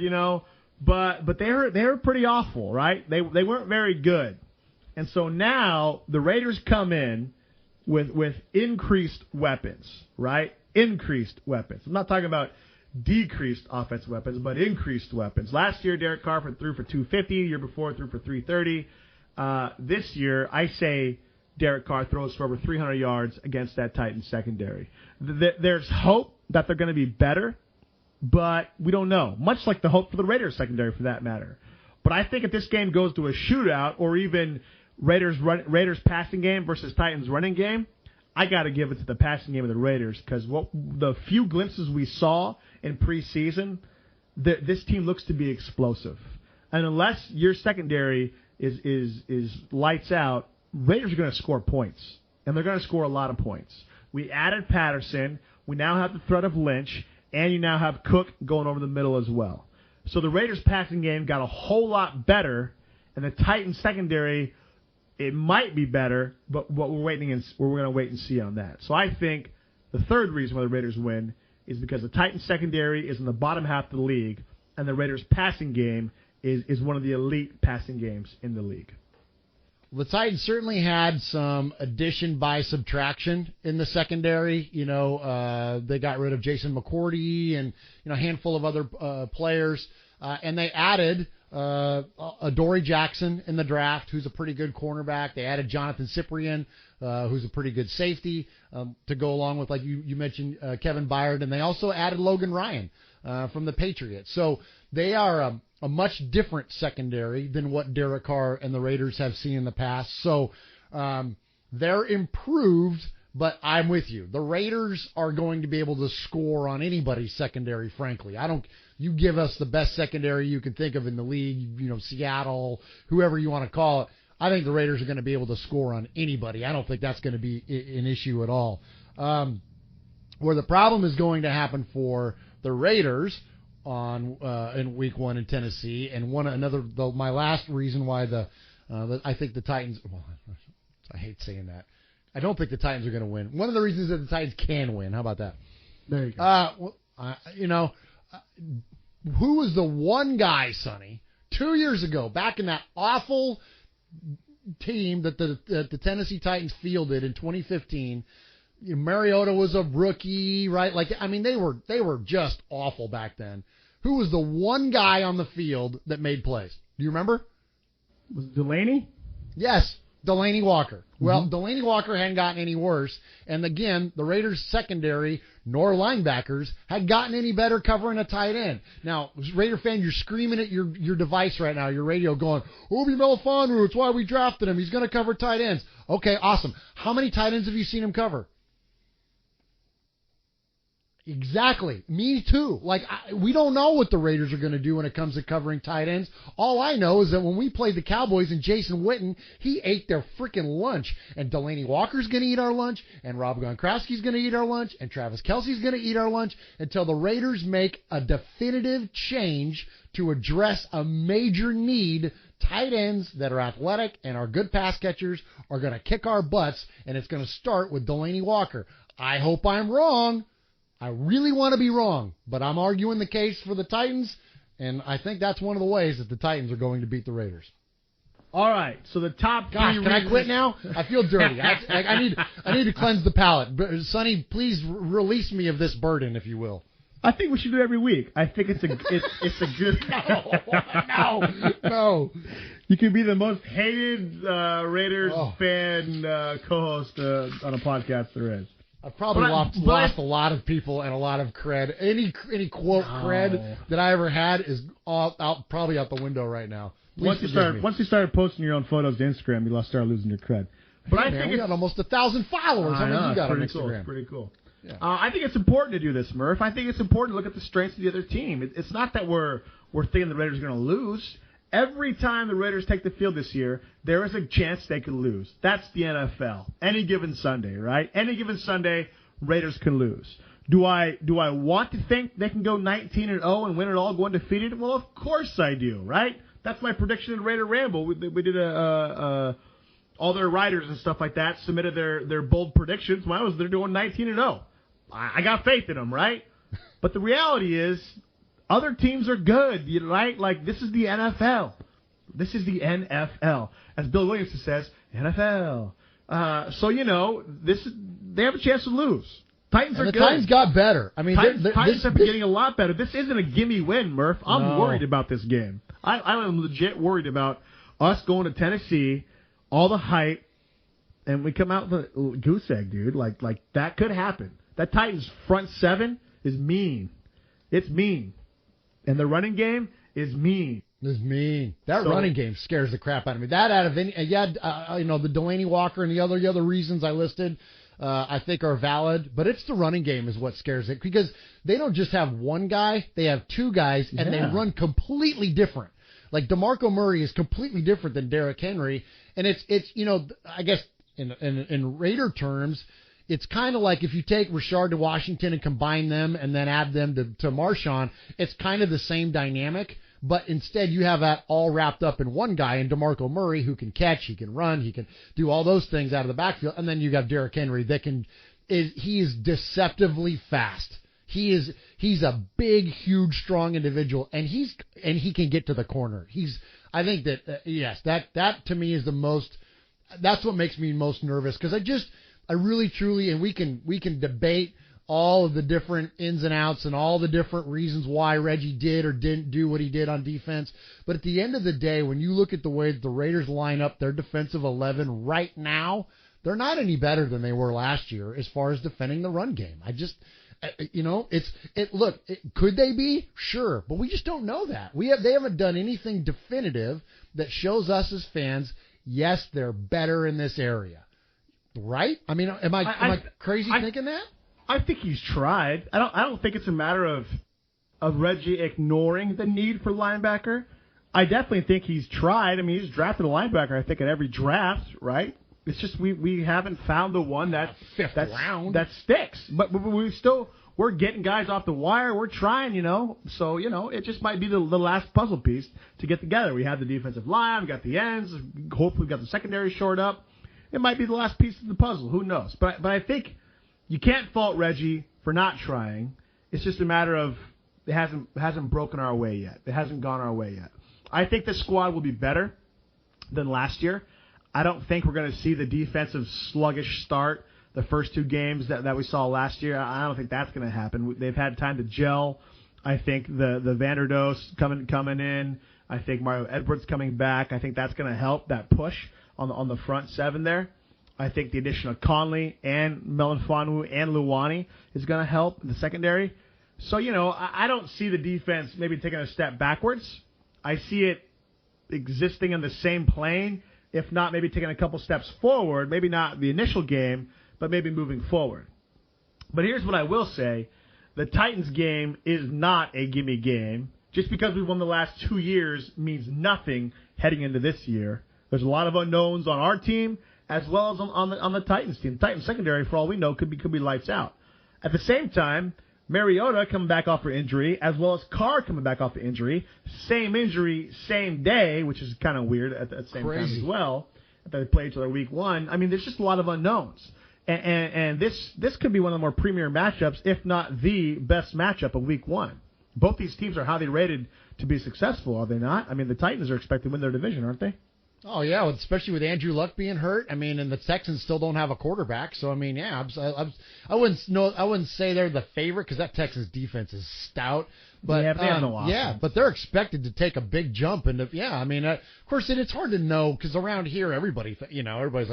But they were pretty awful, right? They weren't very good. And so now the Raiders come in with increased weapons, right? Increased weapons. I'm not talking about decreased offensive weapons, but increased weapons. Last year, Derek Carr threw for 250. The year before, threw for 330. This year, I say Derek Carr throws for over 300 yards against that Titans secondary. There's hope that they're going to be better, but we don't know. Much like the hope for the Raiders secondary, for that matter. But I think if this game goes to a shootout, or even Raiders passing game versus Titans running game, I got to give it to the passing game of the Raiders because the few glimpses we saw in preseason, this team looks to be explosive. And unless your secondary is lights out, Raiders are going to score points, and they're going to score a lot of points. We added Patterson. We now have the threat of Lynch, and you now have Cook going over the middle as well. So the Raiders' passing game got a whole lot better, and the Titans' secondary, it might be better, but we're going to wait and see on that. So I think the third reason why the Raiders win is because the Titans' secondary is in the bottom half of the league, and the Raiders' passing game is one of the elite passing games in the league. The Titans certainly had some addition by subtraction in the secondary. They got rid of Jason McCourty and a handful of other players, and they added Adoree Jackson in the draft, who's a pretty good cornerback. They added Jonathan Cyprien, who's a pretty good safety, to go along with, like you mentioned, Kevin Byard, and they also added Logan Ryan from the Patriots. So they are a much different secondary than what Derek Carr and the Raiders have seen in the past. So they're improved, but I'm with you. The Raiders are going to be able to score on anybody's secondary, frankly. You give us the best secondary you can think of in the league, Seattle, whoever you want to call it. I think the Raiders are going to be able to score on anybody. I don't think that's going to be an issue at all. Where the problem is going to happen for the Raiders in Week 1 in Tennessee, and my last reason why I think the Titans. Well, I hate saying that. I don't think the Titans are going to win. One of the reasons that the Titans can win. How about that? There you go. Who was the one guy, Sonny, 2 years ago, back in that awful team that the Tennessee Titans fielded in 2015? Mariota was a rookie, right? They were just awful back then. Who was the one guy on the field that made plays? Do you remember? Was it Delaney? Yes, Delaney Walker. Well, Delaney Walker hadn't gotten any worse. And again, the Raiders' secondary, nor linebackers, had gotten any better covering a tight end. Now, Raider fan, you're screaming at your device right now, your radio, going, Obi Melifonwu, it's why we drafted him. He's going to cover tight ends. Okay, awesome. How many tight ends have you seen him cover? Exactly. Me too. We don't know what the Raiders are going to do when it comes to covering tight ends. All I know is that when we played the Cowboys and Jason Witten, he ate their freaking lunch. And Delaney Walker's going to eat our lunch, and Rob Gronkowski's going to eat our lunch, and Travis Kelce's going to eat our lunch until the Raiders make a definitive change to address a major need. Tight ends that are athletic and are good pass catchers are going to kick our butts, and it's going to start with Delaney Walker. I hope I'm wrong. I really want to be wrong, but I'm arguing the case for the Titans, and I think that's one of the ways that the Titans are going to beat the Raiders. All right, so the top Gosh, three can I quit now? I feel dirty. I need to cleanse the palate. Sonny, please release me of this burden, if you will. I think we should do it every week. I think it's a good. No. You can be the most hated Raiders fan co-host on a podcast there is. I've probably lost a lot of people and a lot of cred. Any quote cred that I ever had is probably out the window right now. Once you started posting your own photos to Instagram, you started losing your cred. But I think we got almost 1,000 followers. How many you got on Instagram? Cool. It's pretty cool. Yeah. I think it's important to do this, Murf. I think it's important to look at the strengths of the other team. It's not that we're thinking the Raiders are going to lose. Every time the Raiders take the field this year, there is a chance they could lose. That's the NFL. Any given Sunday, right? Any given Sunday, Raiders can lose. Do I want to think they can go 19-0 and win it all, go undefeated? Well, of course I do, right? That's my prediction in Raider Ramble. We did all their writers and stuff like that submitted their bold predictions. Mine was they're doing 19-0. I got faith in them, right? But the reality is, other teams are good, right? This is the NFL. This is the NFL. As Bill Williamson says, NFL. So, they have a chance to lose. Titans are good. The Titans got better. I mean, Titans have been getting a lot better. This isn't a gimme win, Murph. I'm worried about this game. I'm legit worried about us going to Tennessee, all the hype, and we come out with a goose egg, dude. Like that could happen. That Titans front seven is mean. It's mean. And the running game is mean. It's mean. That running game scares the crap out of me. That out of any, the Delaney Walker and the other reasons I listed, I think are valid, but it's the running game is what scares it because they don't just have one guy, they have two guys, and they run completely different. Like DeMarco Murray is completely different than Derrick Henry, and it's I guess in Raider terms, it's kind of like if you take Rashard to Washington and combine them and then add them to Marshawn, it's kind of the same dynamic. But instead, you have that all wrapped up in one guy in DeMarco Murray who can catch, he can run, he can do all those things out of the backfield. And then you got Derrick Henry that he is deceptively fast. He's a big, huge, strong individual, and he can get to the corner. I think that yes, that to me is that's what makes me most nervous because I really truly, and we can debate all of the different ins and outs and all the different reasons why Reggie did or didn't do what he did on defense. But at the end of the day, when you look at the way the Raiders line up their defensive 11 right now, they're not any better than they were last year as far as defending the run game. Could they be? Sure, but we just don't know that. They haven't done anything definitive that shows us as fans, yes, they're better in this area. Right? I mean, am I crazy thinking that? I think he's tried. I don't think it's a matter of Reggie ignoring the need for linebacker. I definitely think he's tried. I mean, he's drafted a linebacker, I think, at every draft, right? It's just we haven't found the one that sticks. But we're getting guys off the wire. We're trying, So, it just might be the last puzzle piece to get together. We have the defensive line, we got the ends, hopefully we got the secondary shored up. It might be the last piece of the puzzle. Who knows? But I think you can't fault Reggie for not trying. It's just a matter of it hasn't broken our way yet. It hasn't gone our way yet. I think the squad will be better than last year. I don't think we're going to see the defensive sluggish start the first two games that we saw last year. I don't think that's going to happen. They've had time to gel. I think the Vanderdoos coming in. I think Mario Edwards coming back. I think that's going to help that push on the front seven there. I think the addition of Conley and Melanfanu and Luani is going to help in the secondary. So, I don't see the defense maybe taking a step backwards. I see it existing in the same plane, if not maybe taking a couple steps forward, maybe not the initial game, but maybe moving forward. But here's what I will say. The Titans game is not a gimme game. Just because we won the last 2 years means nothing heading into this year. There's a lot of unknowns on our team as well as on the Titans team. Titans secondary, for all we know, could be lights out. At the same time, Mariota coming back off for injury, as well as Carr coming back off the injury. Same injury, same day, which is kind of weird at the same time as well. They played each other week one. I mean, there's just a lot of unknowns. And this could be one of the more premier matchups, if not the best matchup of week one. Both these teams are highly rated to be successful, are they not? I mean, the Titans are expected to win their division, aren't they? Oh, yeah, especially with Andrew Luck being hurt. I mean, and the Texans still don't have a quarterback. So, I mean, yeah, I wouldn't say they're the favorite because that Texans defense is stout. But, yeah, but they're expected to take a big jump. And, I mean, of course, it's hard to know because around here, everybody's like,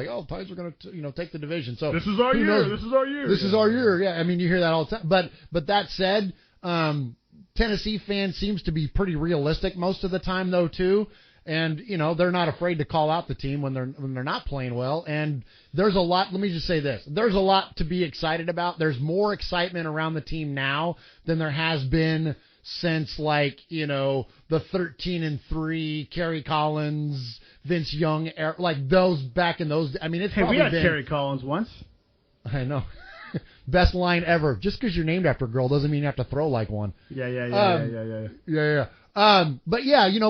oh, Titans are going to, take the division. So this is our year. Knows? This is our year. This is our year. Yeah, I mean, you hear that all the time. But that said, Tennessee fans seems to be pretty realistic most of the time, though, too. And, they're not afraid to call out the team when they're not playing well. And there's a lot, let me just say this, there's a lot to be excited about. There's more excitement around the team now than there has been since, the 13-3, Kerry Collins, Vince Young, those back in those, I mean, it's probably we had Kerry Collins once. I know. Best line ever. Just because you're named after a girl doesn't mean you have to throw like one. Yeah. But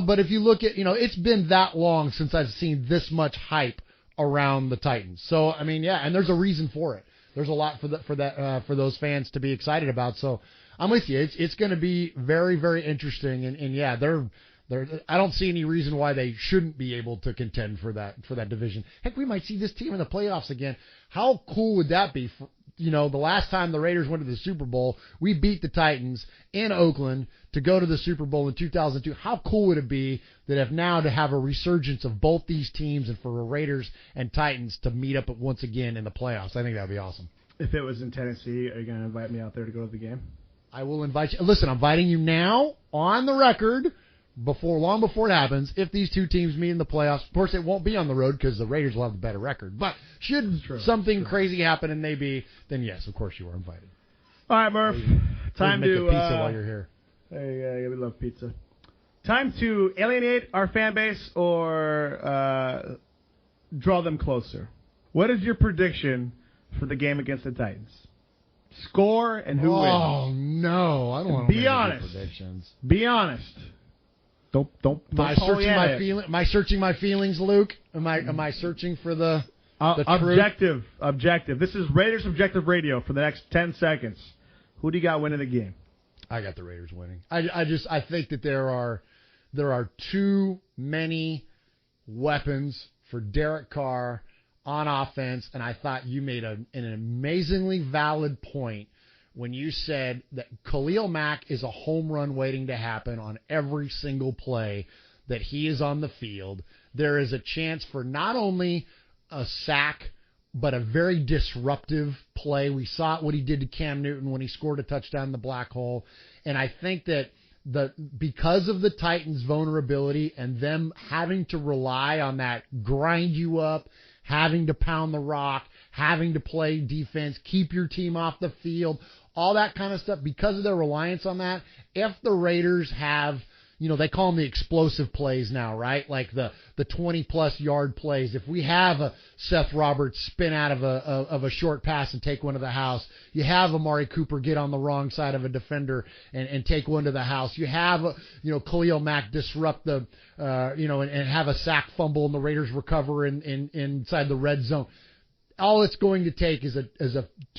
but if you look at, it's been that long since I've seen this much hype around the Titans. So, I mean, and there's a reason for it. There's a lot for those fans to be excited about. So, I'm with you. It's going to be very, very interesting. And they're I don't see any reason why they shouldn't be able to contend for that division. Heck, we might see this team in the playoffs again. How cool would that be? The last time the Raiders went to the Super Bowl, we beat the Titans in Oakland to go to the Super Bowl in 2002. How cool would it be that if now to have a resurgence of both these teams and for the Raiders and Titans to meet up once again in the playoffs? I think that would be awesome. If it was in Tennessee, are you going to invite me out there to go to the game? I will invite you. Listen, I'm inviting you now on the record. long before it happens, if these two teams meet in the playoffs, of course it won't be on the road because the Raiders will have the better record. But should something crazy happen and then yes, of course you are invited. All right, Murph. Time make to a pizza while you're here. Hey, we love pizza. Time to alienate our fan base or draw them closer. What is your prediction for the game against the Titans? Score and who wins? Oh no, I don't want to be honest. Predictions. Be honest. Don't. Am I searching my feelings, Luke? Am I searching for the objective? Objective. This is Raiders Objective Radio for the next 10 seconds. Who do you got winning the game? I got the Raiders winning. I think that there are too many weapons for Derek Carr on offense, and I thought you made an amazingly valid point when you said that Khalil Mack is a home run waiting to happen on every single play that he is on the field. There is a chance for not only a sack, but a very disruptive play. We saw what he did to Cam Newton when he scored a touchdown in the black hole. And I think that because of the Titans' vulnerability and them having to rely on that grind you up, having to pound the rock, having to play defense, keep your team off the field, all that kind of stuff, because of their reliance on that, if the Raiders have, they call them the explosive plays now, right? Like the 20-plus yard plays. If we have a Seth Roberts spin out of a short pass and take one to the house, you have Amari Cooper get on the wrong side of a defender and take one to the house. You have, Khalil Mack disrupt and have a sack fumble and the Raiders recover inside the red zone. All it's going to take is a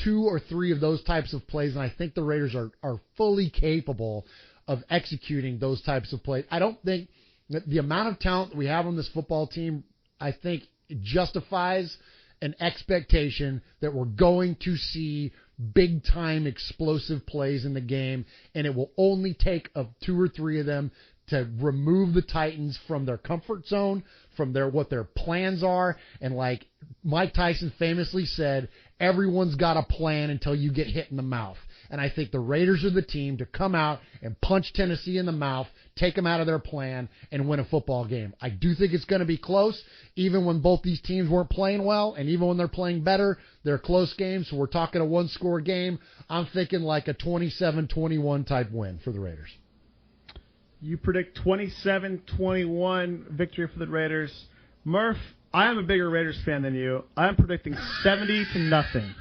2 or 3 of those types of plays, and I think the Raiders are fully capable of executing those types of plays. I don't think that the amount of talent that we have on this football team, I think it justifies an expectation that we're going to see big-time explosive plays in the game, and it will only take 2 or 3 of them to remove the Titans from their comfort zone, from what their plans are. And like Mike Tyson famously said, everyone's got a plan until you get hit in the mouth. And I think the Raiders are the team to come out and punch Tennessee in the mouth, take them out of their plan, and win a football game. I do think it's going to be close, even when both these teams weren't playing well, and even when they're playing better, they're close games. So we're talking a one-score game. I'm thinking like a 27-21 type win for the Raiders. You predict 27-21 victory for the Raiders. Murph, I am a bigger Raiders fan than you. I'm predicting 70-0.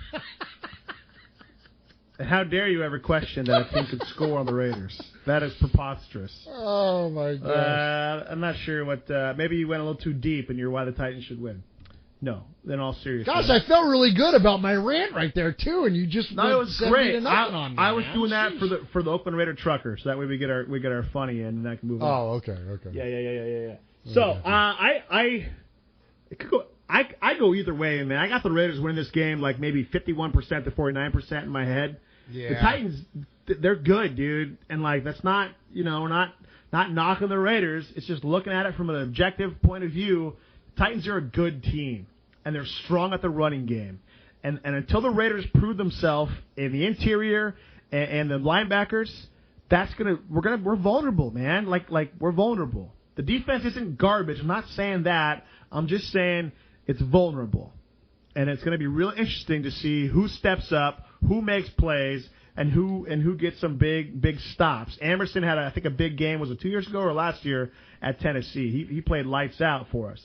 And how dare you ever question that a team could score on the Raiders? That is preposterous. Oh, my gosh. I'm not sure what... maybe you went a little too deep and you're why the Titans should win. No, in all seriousness. Gosh, I felt really good about my rant right there, too, and you just... No, it was great. On me, I was doing that for the Oakland Raider trucker, so that way we get our funny in and I can move on. Oh, okay. Yeah. So, I go either way, man. I got the Raiders winning this game like maybe 51% to 49% in my head. Yeah. The Titans, they're good, dude. And, like, that's not, not knocking the Raiders. It's just looking at it from an objective point of view. The Titans are a good team, and they're strong at the running game. And until the Raiders prove themselves in the interior and the linebackers, we're vulnerable, man. Like we're vulnerable. The defense isn't garbage. I'm not saying that. I'm just saying it's vulnerable. And it's going to be real interesting to see who steps up, who makes plays, and who gets some big stops. Emerson had, I think, a big game. Was it 2 years ago or last year at Tennessee? He played lights out for us.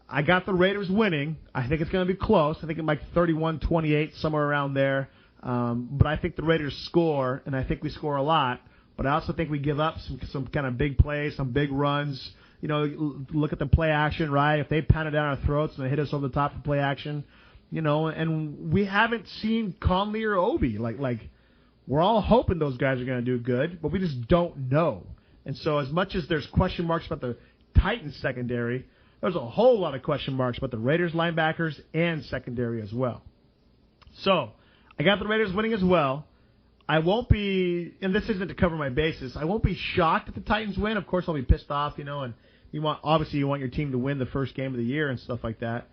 I got the Raiders winning. I think it's going to be close. I think it might 31-28, somewhere around there. But I think the Raiders score, and I think we score a lot. But I also think we give up some kind of big plays, some big runs. Look at the play action, right? If they pound it down our throats and they hit us over the top for play action, and we haven't seen Conley or Obi. Like we're all hoping those guys are going to do good, but we just don't know. And so as much as there's question marks about the Titans secondary, there's a whole lot of question marks about the Raiders linebackers and secondary as well. So I got the Raiders winning as well. I won't be, and this isn't to cover my bases, I won't be shocked if the Titans win. Of course, I'll be pissed off, and you want your team to win the first game of the year and stuff like that.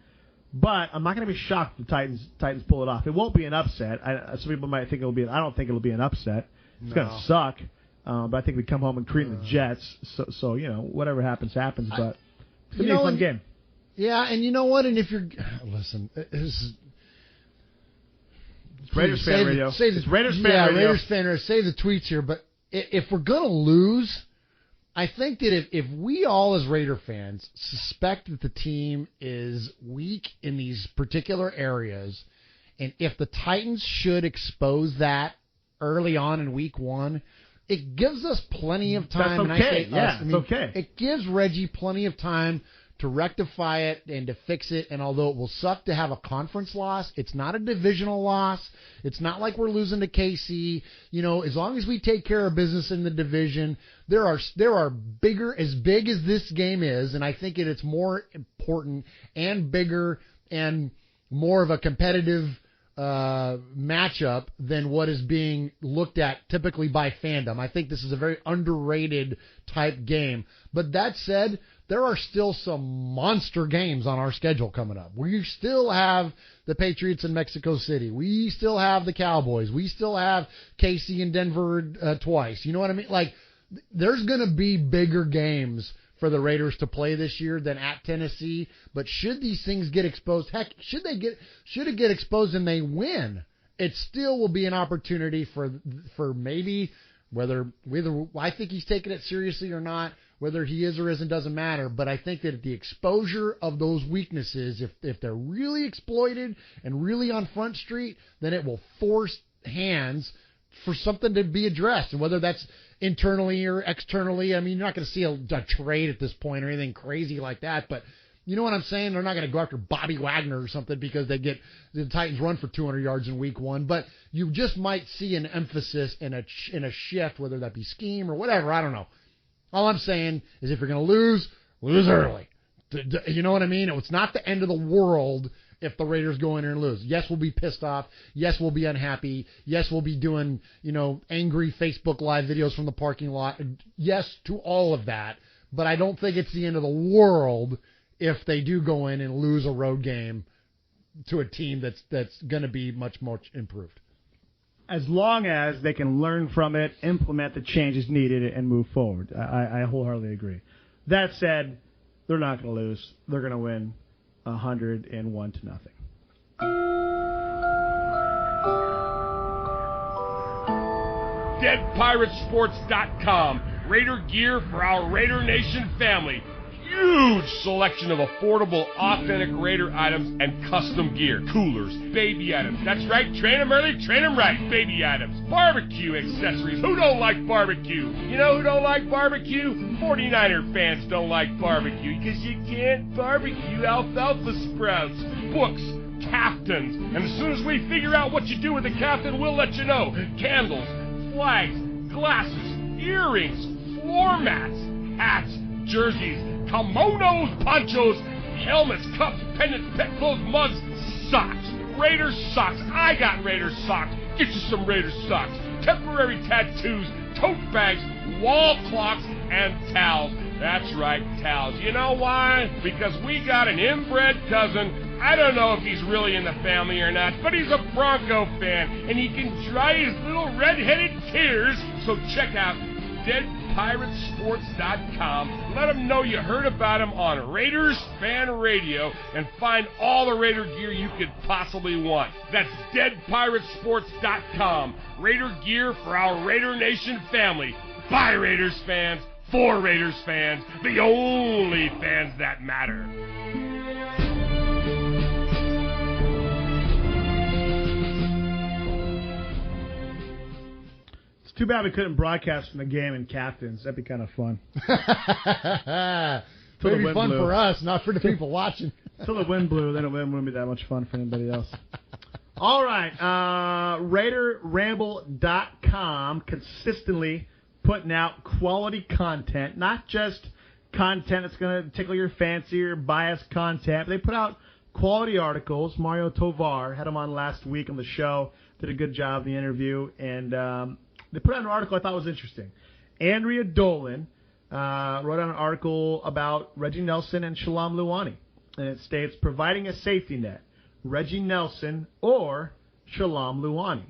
But I'm not going to be shocked if the Titans pull it off. It won't be an upset. Some people might think it'll be. I don't think it'll be an upset. It's going to suck, But I think we come home and create the Jets. So whatever happens, happens. But it's going to be a fun game. Yeah, and you know what? And if you're... Listen, it's Raiders fan radio. It's Raiders fan radio. Raiders fan radio. Save the tweets here. But if we're going to lose, I think that if we all as Raider fans suspect that the team is weak in these particular areas, and if the Titans should expose that early on in week 1, it gives us plenty of time. That's okay. It's okay. It gives Reggie plenty of time to rectify it and to fix it. And although it will suck to have a conference loss, it's not a divisional loss. It's not like we're losing to KC. As long as we take care of business in the division, there are bigger, as big as this game is, and I think it's more important and bigger and more of a competitive matchup than what is being looked at typically by fandom. I think this is a very underrated type game. But that said, there are still some monster games on our schedule coming up. We still have the Patriots in Mexico City. We still have the Cowboys. We still have KC and Denver twice. You know what I mean? Like, there's going to be bigger games for the Raiders to play this year than at Tennessee. But should these things get exposed, heck, should it get exposed and they win, it still will be an opportunity for maybe whether I think he's taking it seriously or not, whether he is or isn't doesn't matter. But I think that the exposure of those weaknesses, if they're really exploited and really on Front Street, then it will force hands for something to be addressed, and whether that's internally or externally. I mean, you're not going to see a trade at this point or anything crazy like that, but you know what I'm saying? They're not going to go after Bobby Wagner or something because they get the Titans run for 200 yards in week 1, but you just might see an emphasis in a shift, whether that be scheme or whatever. I don't know. All I'm saying is if you're going to lose early. You know what I mean? It's not the end of the world if the Raiders go in there and lose. Yes, we'll be pissed off. Yes, we'll be unhappy. Yes, we'll be doing, angry Facebook Live videos from the parking lot. Yes to all of that. But I don't think it's the end of the world if they do go in and lose a road game to a team that's going to be much more improved. As long as they can learn from it, implement the changes needed, and move forward. I wholeheartedly agree. That said, they're not going to lose. They're going to win 101-0. DeadPiratesSports.com. Raider gear for our Raider Nation family. Huge selection of affordable, authentic Raider items and custom gear. Coolers, baby items. That's right, train them early, train them right. Baby items, barbecue accessories. Who don't like barbecue? You know who don't like barbecue? 49er fans don't like barbecue because you can't barbecue alfalfa sprouts. Books, caftans. And as soon as we figure out what you do with the caftan, we'll let you know. Candles, flags, glasses, earrings, floor mats, hats, jerseys, kimonos, ponchos, helmets, cups, pendants, pet clothes, mugs, socks. Raiders socks. I got Raiders socks. Get you some Raiders socks. Temporary tattoos, tote bags, wall clocks, and towels. That's right, towels. You know why? Because we got an inbred cousin. I don't know if he's really in the family or not, but he's a Bronco fan, and he can dry his little red-headed tears. So check out DeadPiratesSports.com. Let them know you heard about him on Raiders Fan Radio, and find all the Raider gear you could possibly want. That's DeadPiratesSports.com. Raider gear for our Raider Nation family. By Raiders fans, for Raiders fans, the only fans that matter. Too bad we couldn't broadcast from the game in Captains. That'd be kind of fun. It'd be fun for us, not for the people watching. Until the wind blew, then it wouldn't be that much fun for anybody else. All right. RaiderRamble.com consistently putting out quality content, not just content that's going to tickle your fancy or biased content. They put out quality articles. Mario Tovar had him on last week on the show, did a good job in the interview, and they put out an article I thought was interesting. Andrea Dolan wrote out an article about Reggie Nelson and Shalom Luani. And it states, providing a safety net, Reggie Nelson or Shalom Luani.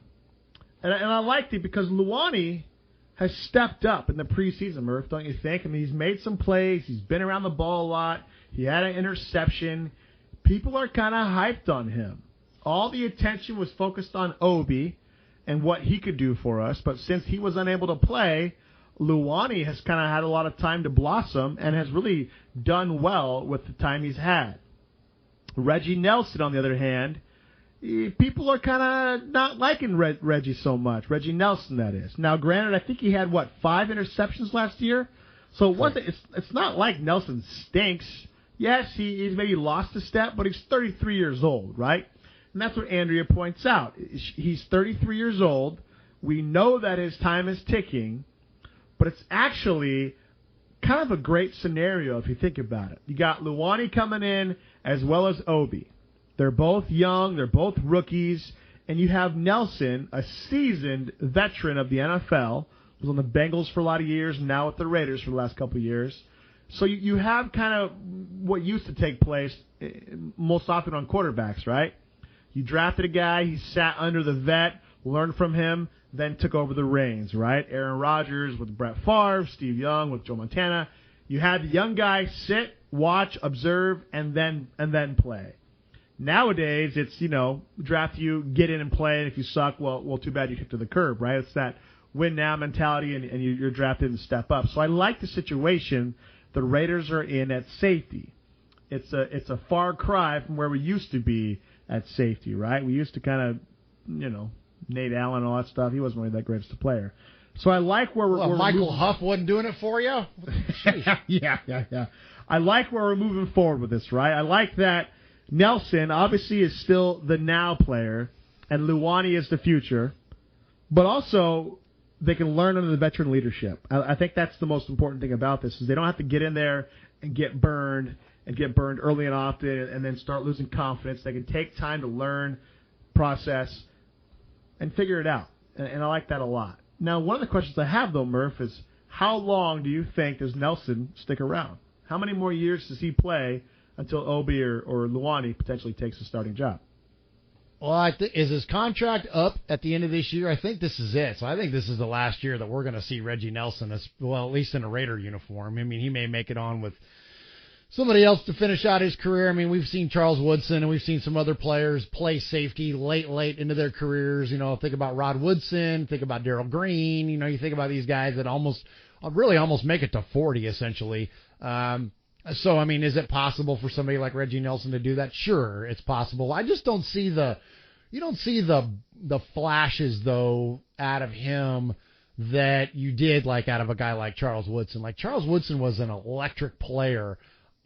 And I liked it because Luani has stepped up in the preseason, Murph, don't you think? I mean, he's made some plays. He's been around the ball a lot. He had an interception. People are kind of hyped on him. All the attention was focused on Obi and what he could do for us, but since he was unable to play, Luani has kind of had a lot of time to blossom and has really done well with the time he's had. Reggie Nelson, on the other hand, people are kind of not liking Reggie so much. Reggie Nelson, that is. Now, granted, I think he had, 5 interceptions last year? So it's not like Nelson stinks. Yes, he's maybe lost a step, but he's 33 years old, right? And that's what Andrea points out. He's 33 years old. We know that his time is ticking, but it's actually kind of a great scenario if you think about it. You got Luani coming in as well as Obi. They're both young. They're both rookies. And you have Nelson, a seasoned veteran of the NFL, was on the Bengals for a lot of years, now with the Raiders for the last couple of years. So you have kind of what used to take place most often on quarterbacks, right? You drafted a guy, he sat under the vet, learned from him, then took over the reins, right? Aaron Rodgers with Brett Favre, Steve Young with Joe Montana. You had the young guy sit, watch, observe, and then play. Nowadays, it's, draft you, get in and play, and if you suck, well, too bad you kicked to the curb, right? It's that win now mentality, and you're drafted and step up. So I like the situation the Raiders are in at safety. It's a far cry from where we used to be at safety, right? We used to kind of, Nate Allen and all that stuff. He wasn't really that great as a player. So I like where we're Michael Huff wasn't doing it for you? Yeah. I like where we're moving forward with this, right? I like that Nelson obviously is still the now player, and Luani is the future, but also they can learn under the veteran leadership. I think that's the most important thing about this, is they don't have to get in there and get burned early and often and then start losing confidence. They can take time to learn, process, and figure it out. And I like that a lot. Now, one of the questions I have, though, Murph, is how long do you think does Nelson stick around? How many more years does he play until Obi or Luani potentially takes the starting job? Well, is his contract up at the end of this year? I think this is it. So I think this is the last year that we're going to see Reggie Nelson, at least in a Raider uniform. I mean, he may make it on with somebody else to finish out his career. I mean, we've seen Charles Woodson and we've seen some other players play safety late into their careers. Think about Rod Woodson, think about Darrell Green. You think about these guys that almost make it to 40, essentially. So, I mean, is it possible for somebody like Reggie Nelson to do that? Sure, it's possible. I just don't see the flashes, though, out of him that you did like out of a guy like Charles Woodson. Like, Charles Woodson was an electric player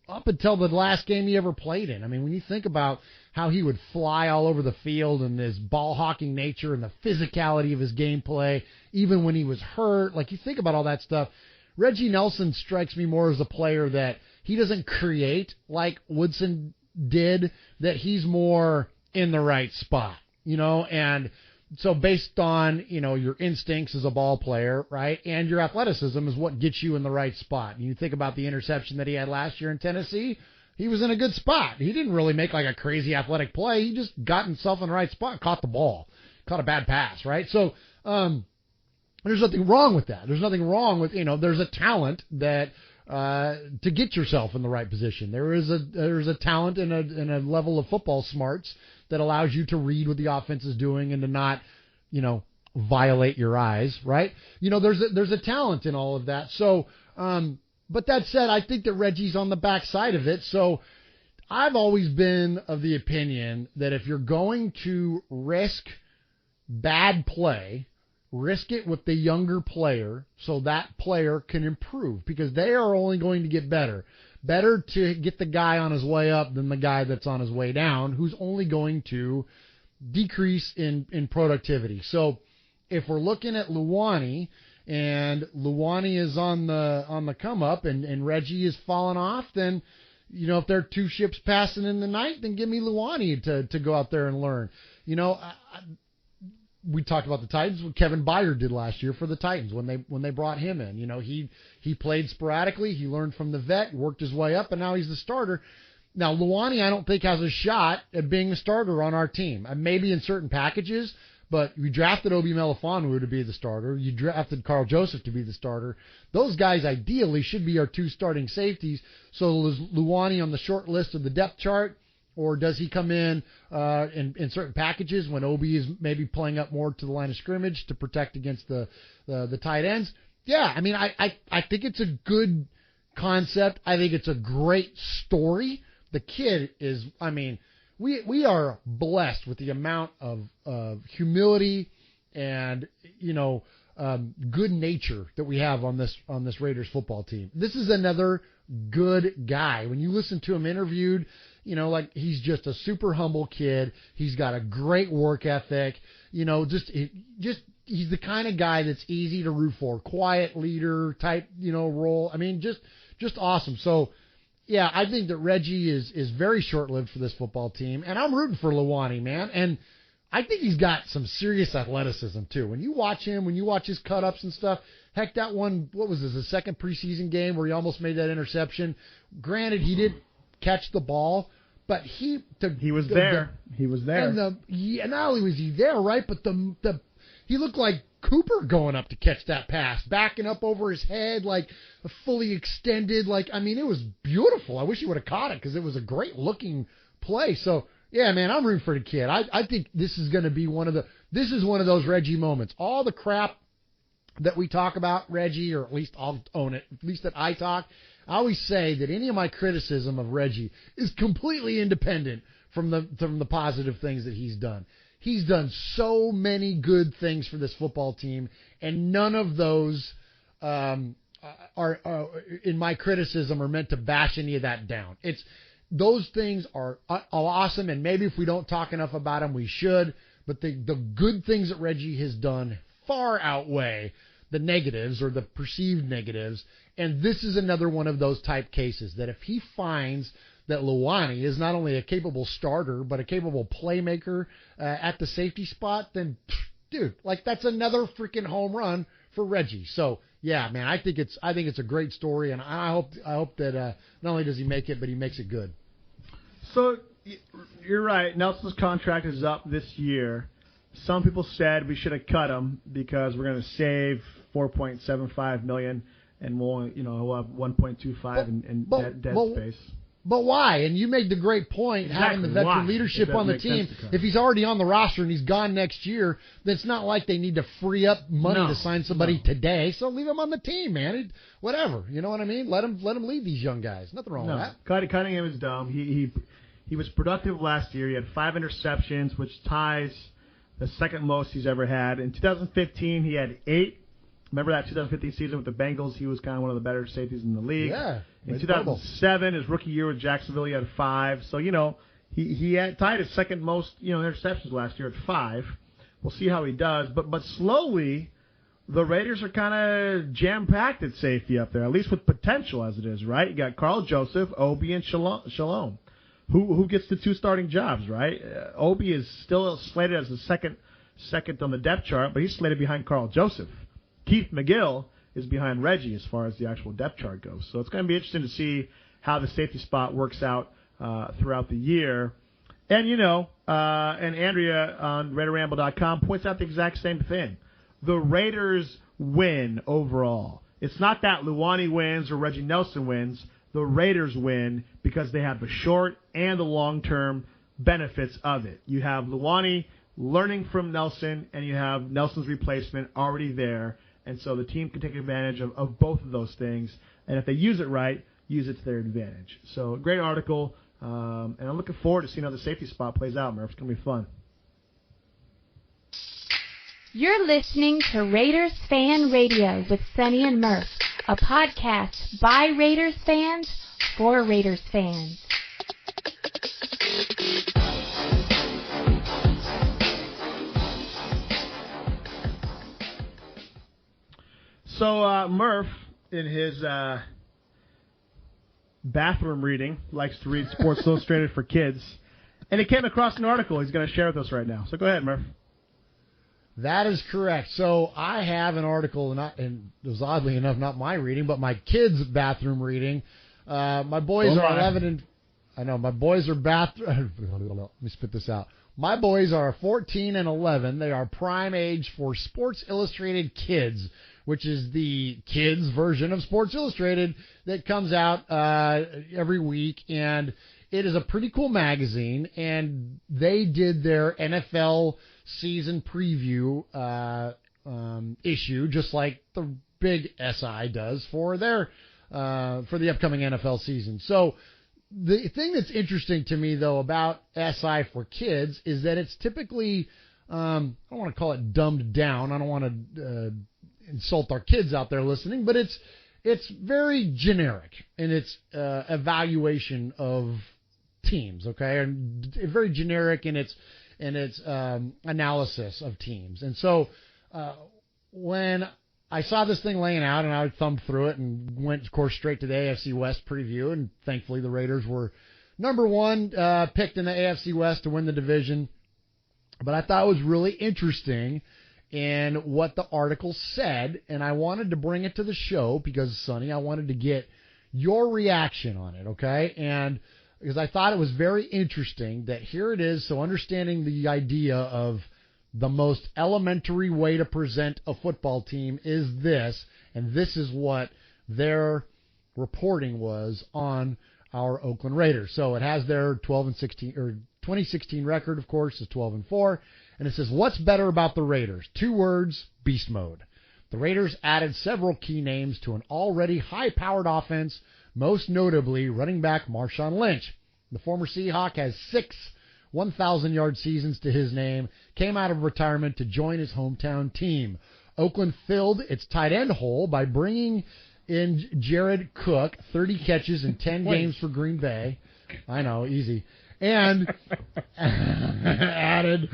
up until the last game he ever played in. I mean, when you think about how he would fly all over the field and his ball hawking nature and the physicality of his gameplay, even when he was hurt, like, you think about all that stuff. Reggie Nelson strikes me more as a player that he doesn't create like Woodson did, that he's more in the right spot, and so based on, your instincts as a ball player, right, and your athleticism is what gets you in the right spot. And you think about the interception that he had last year in Tennessee, he was in a good spot. He didn't really make like a crazy athletic play. He just got himself in the right spot, caught the ball, caught a bad pass, right? So, there's nothing wrong with that. There's nothing wrong with, there's a talent that, to get yourself in the right position. There's a talent and a level of football smarts that allows you to read what the offense is doing and to not, violate your eyes, right? There's a talent in all of that. So, but that said, I think that Reggie's on the backside of it. So I've always been of the opinion that if you're going to risk bad play, risk it with the younger player so that player can improve, because they are only going to get better. Better to get the guy on his way up than the guy that's on his way down, who's only going to decrease in productivity. So if we're looking at Luani, and Luani is on the come up and Reggie is falling off, then, if there are two ships passing in the night, then give me Luani to go out there and learn. We talked about the Titans, what Kevin Byard did last year for the Titans when they brought him in. He played sporadically, he learned from the vet, worked his way up, and now he's the starter. Now, Luani, I don't think has a shot at being a starter on our team. Maybe in certain packages, But we drafted Obi Melifonwu to be the starter. You drafted Carl Joseph to be the starter. Those guys ideally should be our 2 starting safeties. So is Luani on the short list of the depth chart, or does he come in certain packages when Obi is maybe playing up more to the line of scrimmage to protect against the tight ends? Yeah, I mean, I think it's a good concept. I think it's a great story. The kid is, I mean, we are blessed with the amount of humility and, good nature that we have on this Raiders football team. This is another good guy. When you listen to him interviewed, like he's just a super humble kid. He's got a great work ethic. He's the kind of guy that's easy to root for. Quiet leader type, role. I mean, just awesome. So, yeah, I think that Reggie is very short-lived for this football team, and I'm rooting for Luani, man. And I think he's got some serious athleticism too. When you watch him, when you watch his cut-ups and stuff, heck, that one, what was this, the second preseason game where he almost made that interception? Granted, he did catch the ball, but he was there. He was there. And not only was he there, right, but he looked like Cooper going up to catch that pass, backing up over his head, like fully extended. Like, I mean, it was beautiful. I wish he would have caught it because it was a great looking play. So, yeah, man, I'm rooting for the kid. I think this is going to be one of those Reggie moments. All the crap that we talk about Reggie, or at least I'll own it, at least that I talk, I always say that any of my criticism of Reggie is completely independent from the positive things that he's done. He's done so many good things for this football team, and none of those are in my criticism, are meant to bash any of that down. Those things are awesome, and maybe if we don't talk enough about them, we should. But the good things that Reggie has done far outweigh the negatives or the perceived negatives, and this is another one of those type cases that if he finds that Luani is not only a capable starter, but a capable playmaker at the safety spot, then, dude, like that's another freaking home run for Reggie. So, yeah, man, I think it's a great story, and I hope that not only does he make it, but he makes it good. So, you're right. Nelson's contract is up this year. Some people said we should have cut him because we're going to save $4.75 million, and we'll have 1.25 in dead space. But why? And you made the great point, having the veteran leadership on the team. If he's already on the roster and he's gone next year, then it's not like they need to free up money to sign somebody today. So leave him on the team, man. Whatever. You know what I mean? Let him lead these young guys. Nothing wrong with that. Cutting him is dumb. He was productive last year. He had 5 interceptions, which ties the second most he's ever had. In 2015, he had 8. Remember that 2015 season with the Bengals? He was kind of one of the better safeties in the league. Yeah. In 2007, his rookie year with Jacksonville, he had 5. So, he had tied his second most, interceptions last year at 5. We'll see how he does. But slowly, the Raiders are kind of jam-packed at safety up there, at least with potential as it is, right? You got Carl Joseph, Obi, and Shalom. Who gets the 2 starting jobs, right? Obi is still slated as the second on the depth chart, but he's slated behind Carl Joseph. Keith McGill is behind Reggie as far as the actual depth chart goes. So it's going to be interesting to see how the safety spot works out throughout the year. And, and Andrea on RaiderRamble.com points out the exact same thing. The Raiders win overall. It's not that Luani wins or Reggie Nelson wins. The Raiders win because they have the short and the long-term benefits of it. You have Luani learning from Nelson, and you have Nelson's replacement already there. And so the team can take advantage of both of those things. And if they use it right, use it to their advantage. So great article. And I'm looking forward to seeing how the safety spot plays out, Murph. It's going to be fun. You're listening to Raiders Fan Radio with Sonny and Murf, a podcast by Raiders fans for Raiders fans. So Murph, in his bathroom reading, likes to read Sports Illustrated for kids, and he came across an article he's going to share with us right now. So go ahead, Murph. That is correct. So I have an article, and it was oddly enough not my reading, but my kids' bathroom reading. My boys are 11 and... I know, my boys are Let me spit this out. My boys are 14 and 11. They are prime age for Sports Illustrated Kids, which is the kids version of Sports Illustrated that comes out every week. And it is a pretty cool magazine. And they did their NFL season preview issue, just like the big SI does for their for the upcoming NFL season. So the thing that's interesting to me, though, about SI for kids is that it's typically, I don't want to call it dumbed down. I don't want to insult our kids out there listening, but it's very generic in its evaluation of teams, okay? And very generic in its analysis of teams. And so when I saw this thing laying out, and I thumbed through it and went, of course, straight to the AFC West preview, and thankfully the Raiders were number one picked in the AFC West to win the division. But I thought it was really interesting in what the article said, and I wanted to bring it to the show because, Sonny, I wanted to get your reaction on it, okay? And because I thought it was very interesting that here it is, so understanding the idea of the most elementary way to present a football team is this, and this is what their reporting was on our Oakland Raiders. So it has their 2016 record, of course, is 12-4, and it says, what's better about the Raiders? 2 words, beast mode. The Raiders added several key names to an already high-powered offense, most notably running back Marshawn Lynch. The former Seahawk has 6 1,000-yard seasons to his name, came out of retirement to join his hometown team. Oakland filled its tight end hole by bringing in Jared Cook, 30 catches in 10 games for Green Bay. I know, easy. And added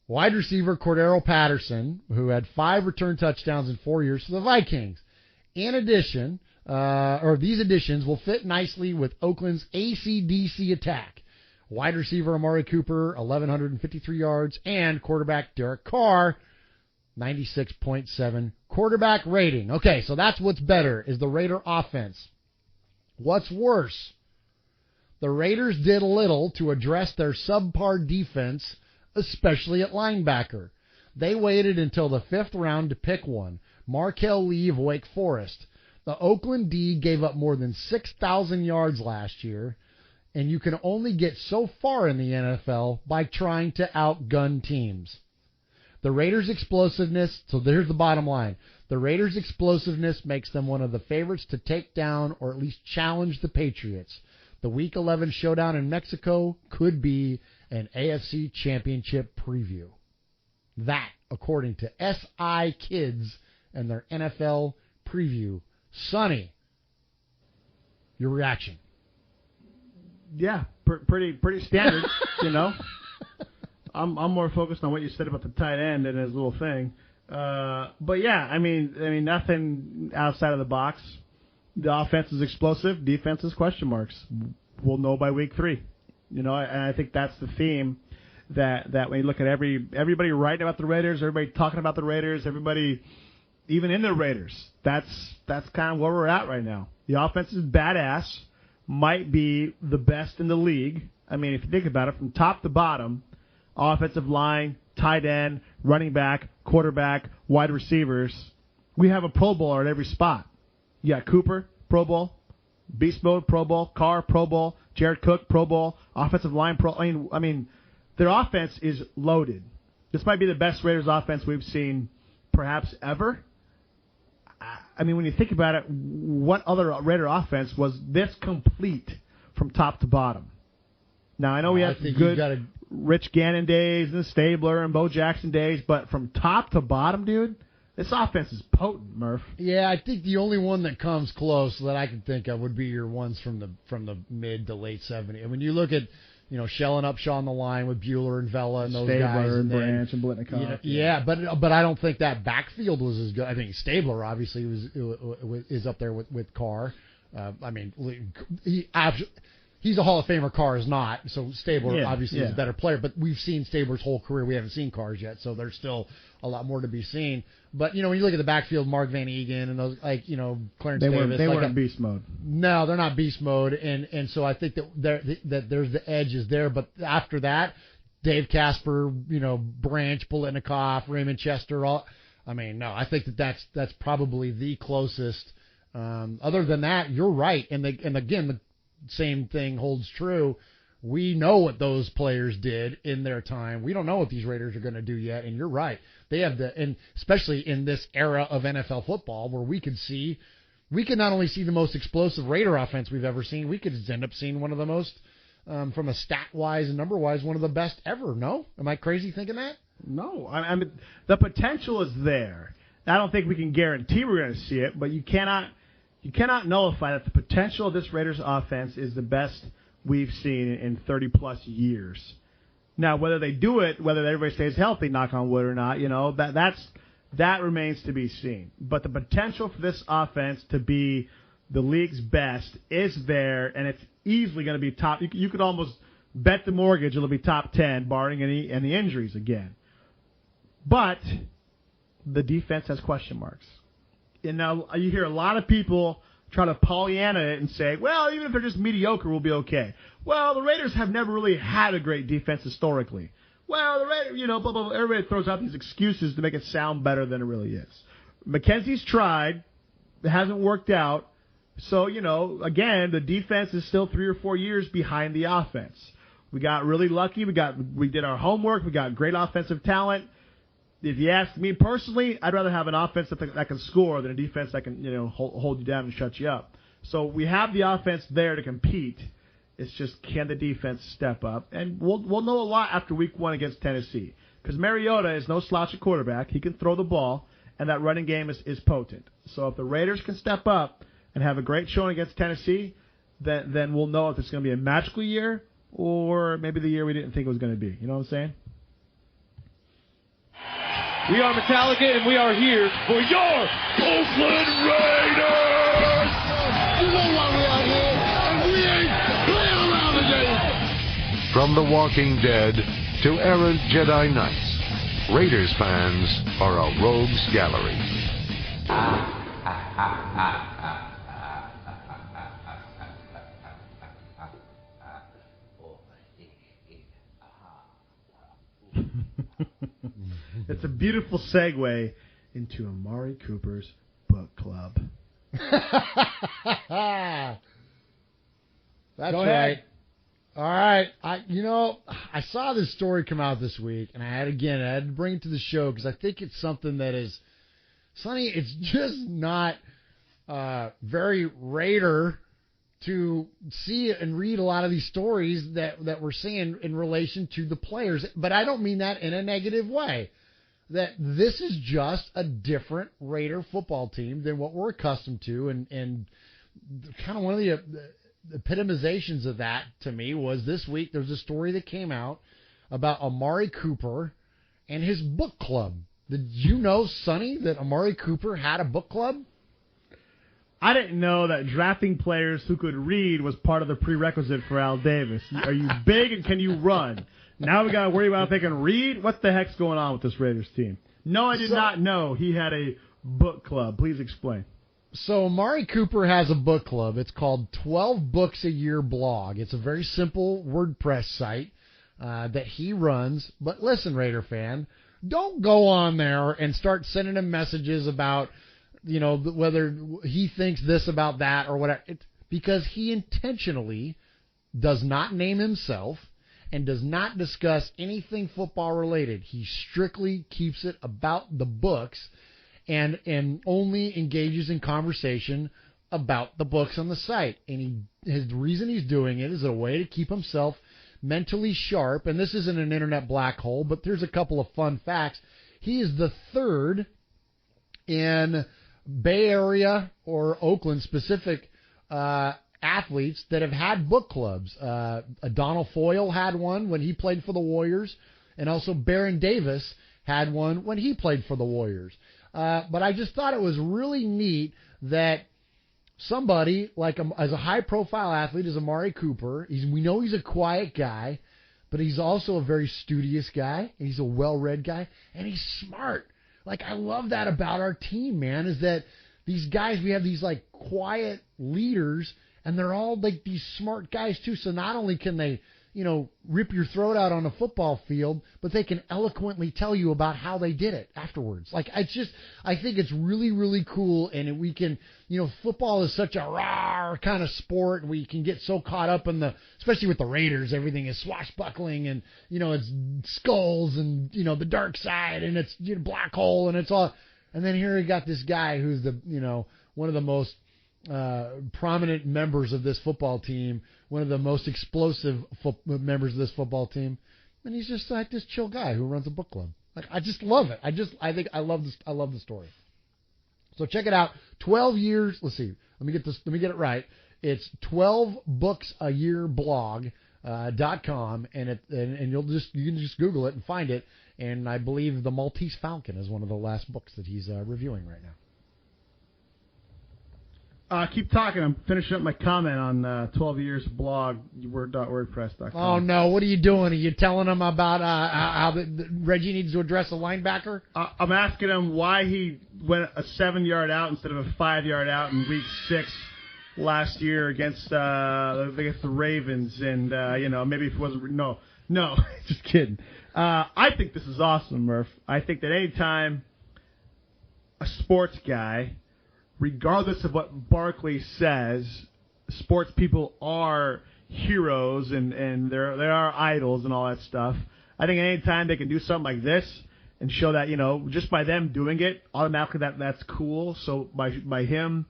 wide receiver Cordero Patterson, who had 5 return touchdowns in 4 years for the Vikings. In addition, these additions will fit nicely with Oakland's AC/DC attack. Wide receiver Amari Cooper, 1,153 yards, and quarterback Derek Carr, 96.7 quarterback rating. Okay, so that's what's better, is the Raider offense. What's worse? The Raiders did little to address their subpar defense, especially at linebacker. They waited until the 5th round to pick one, Markel Lee of Wake Forest. The Oakland D gave up more than 6,000 yards last year, and you can only get so far in the NFL by trying to outgun teams. The Raiders' explosiveness, so there's the bottom line. The Raiders' explosiveness makes them one of the favorites to take down or at least challenge the Patriots. The Week 11 showdown in Mexico could be an AFC Championship preview. That, according to SI Kids and their NFL preview. Sonny, your reaction? Yeah, pretty standard, you know. I'm more focused on what you said about the tight end and his little thing. But yeah, I mean nothing outside of the box. The offense is explosive, defense is question marks. We'll know by week 3. You know, and I think that's the theme that when you look at everybody writing about the Raiders, everybody talking about the Raiders, everybody even in the Raiders, that's kind of where we're at right now. The offense is badass. Might be the best in the league. I mean, if you think about it, from top to bottom, offensive line, tight end, running back, quarterback, wide receivers, we have a Pro Bowler at every spot. You got Cooper, Pro Bowl, Beast Mode, Pro Bowl, Carr, Pro Bowl, Jared Cook, Pro Bowl, offensive line, Pro. I mean, their offense is loaded. This might be the best Raiders offense we've seen perhaps ever. I mean, when you think about it, what other Raider offense was this complete from top to bottom? Now, I know we had good Rich Gannon days and Stabler and Bo Jackson days, but from top to bottom, dude, this offense is potent, Murf. Yeah, I think the only one that comes close that I can think of would be your ones from the mid to late 70s. And when you look at, you know, Shell and Upshaw on the line with Bueller and Vela and those guys. And Branch and Blitnikoff. But I don't think that backfield was as good. I think Stabler obviously is up there with Carr. I mean, he's a Hall of Famer. Carr is not. So Stabler obviously is a better player. But we've seen Stabler's whole career. We haven't seen Carr's yet, so there's still a lot more to be seen. But, you know, when you look at the backfield, Mark Van Egan and those, like, you know, Clarence Davis. They weren't beast mode. No, they're not beast mode. And so I think that there's the edge is there. But after that, Dave Casper, Branch, Biletnikoff, Raymond Chester. I think that's probably the closest. Other than that, you're right. And again, the same thing holds true. We know what those players did in their time. We don't know what these Raiders are going to do yet. And you're right. They have and especially in this era of NFL football where we can not only see the most explosive Raider offense we've ever seen, we could end up seeing one of the most, from a stat-wise and number-wise, one of the best ever. No? Am I crazy thinking that? No. I mean, the potential is there. I don't think we can guarantee we're going to see it, but you cannot nullify that the potential of this Raiders offense is the best we've seen in 30-plus years. Now, whether they do it, whether everybody stays healthy, knock on wood or not, that remains to be seen. But the potential for this offense to be the league's best is there, and it's easily going to be top. You could almost bet the mortgage it'll be top 10, barring any injuries again. But the defense has question marks. And now you hear a lot of people try to Pollyanna it and say, well, even if they're just mediocre, we'll be okay. Well, the Raiders have never really had a great defense historically. Well, the Raiders, blah, blah, blah. Everybody throws out these excuses to make it sound better than it really is. McKenzie's tried. It hasn't worked out. So, again, the defense is still 3 or 4 years behind the offense. We got really lucky. We did our homework. We got great offensive talent. If you ask me personally, I'd rather have an offense that can score than a defense that can, hold you down and shut you up. So we have the offense there to compete. It's just, can the defense step up? And we'll know a lot after week 1 against Tennessee. Because Mariota is no slouch at quarterback. He can throw the ball, and that running game is potent. So if the Raiders can step up and have a great showing against Tennessee, then we'll know if it's going to be a magical year or maybe the year we didn't think it was going to be. You know what I'm saying? We are Metallica, and we are here for your Oakland Raiders! You know why we are here, and we ain't playing around today! From The Walking Dead to errant Jedi Knights, Raiders fans are a rogues gallery. It's a beautiful segue into Amari Cooper's book club. That's Go right. ahead. All right. I saw this story come out this week, and I had to bring it to the show because I think it's something that is, Sonny, it's just not very Raider to see and read a lot of these stories that we're seeing in relation to the players. But I don't mean that in a negative way. That this is just a different Raider football team than what we're accustomed to. And kind of one of the epitomizations of that to me was this week there's a story that came out about Amari Cooper and his book club. Did you know, Sonny, that Amari Cooper had a book club? I didn't know that drafting players who could read was part of the prerequisite for Al Davis. Are you big and can you run? Now we got to worry about if they can read? What the heck's going on with this Raiders team? No, I did not know he had a book club. Please explain. So Amari Cooper has a book club. It's called 12 Books a Year Blog. It's a very simple WordPress site that he runs. But listen, Raider fan, don't go on there and start sending him messages about, whether he thinks this about that or whatever. Because he intentionally does not name himself and does not discuss anything football related. He strictly keeps it about the books and only engages in conversation about the books on the site. And his reason he's doing it is a way to keep himself mentally sharp. And this isn't an internet black hole, but there's a couple of fun facts. He is the third in Bay Area or Oakland specific athletes that have had book clubs. Donald Foyle had one when he played for the Warriors, and also Baron Davis had one when he played for the Warriors. But I just thought it was really neat that somebody like as a high-profile athlete as Amari Cooper, we know he's a quiet guy, but he's also a very studious guy, and he's a well-read guy, and he's smart. Like, I love that about our team, man, is that these guys, we have these, quiet leaders, and they're all, these smart guys, too. So not only can they, rip your throat out on a football field, but they can eloquently tell you about how they did it afterwards. Like, I think it's really, really cool, and we can, football is such a raw kind of sport, and we can get so caught up in especially with the Raiders, everything is swashbuckling, and, it's skulls, and, the dark side, and it's black hole, and it's all, and then here we got this guy who's one of the most prominent members of this football team, one of the most explosive members of this football team, and he's just like this chill guy who runs a book club. Like, I just love it. I love this. I love the story. So check it out. 12 years. Let's see. Let me get it right. It's 12booksayearblog.com, and you can just Google it and find it. And I believe the Maltese Falcon is one of the last books that he's reviewing right now. Keep talking. I'm finishing up my comment on 12 Years blog, word.wordpress.com. Oh, no. What are you doing? Are you telling him about how Reggie needs to address a linebacker? I'm asking him why he went a 7-yard out instead of a 5-yard out in Week 6 last year against the Ravens. And, maybe if it wasn't... No, just kidding. I think this is awesome, Murph. I think that any time a sports guy... regardless of what Barkley says, sports people are heroes and they are idols and all that stuff. I think any time they can do something like this and show that, just by them doing it, automatically that's cool. So by him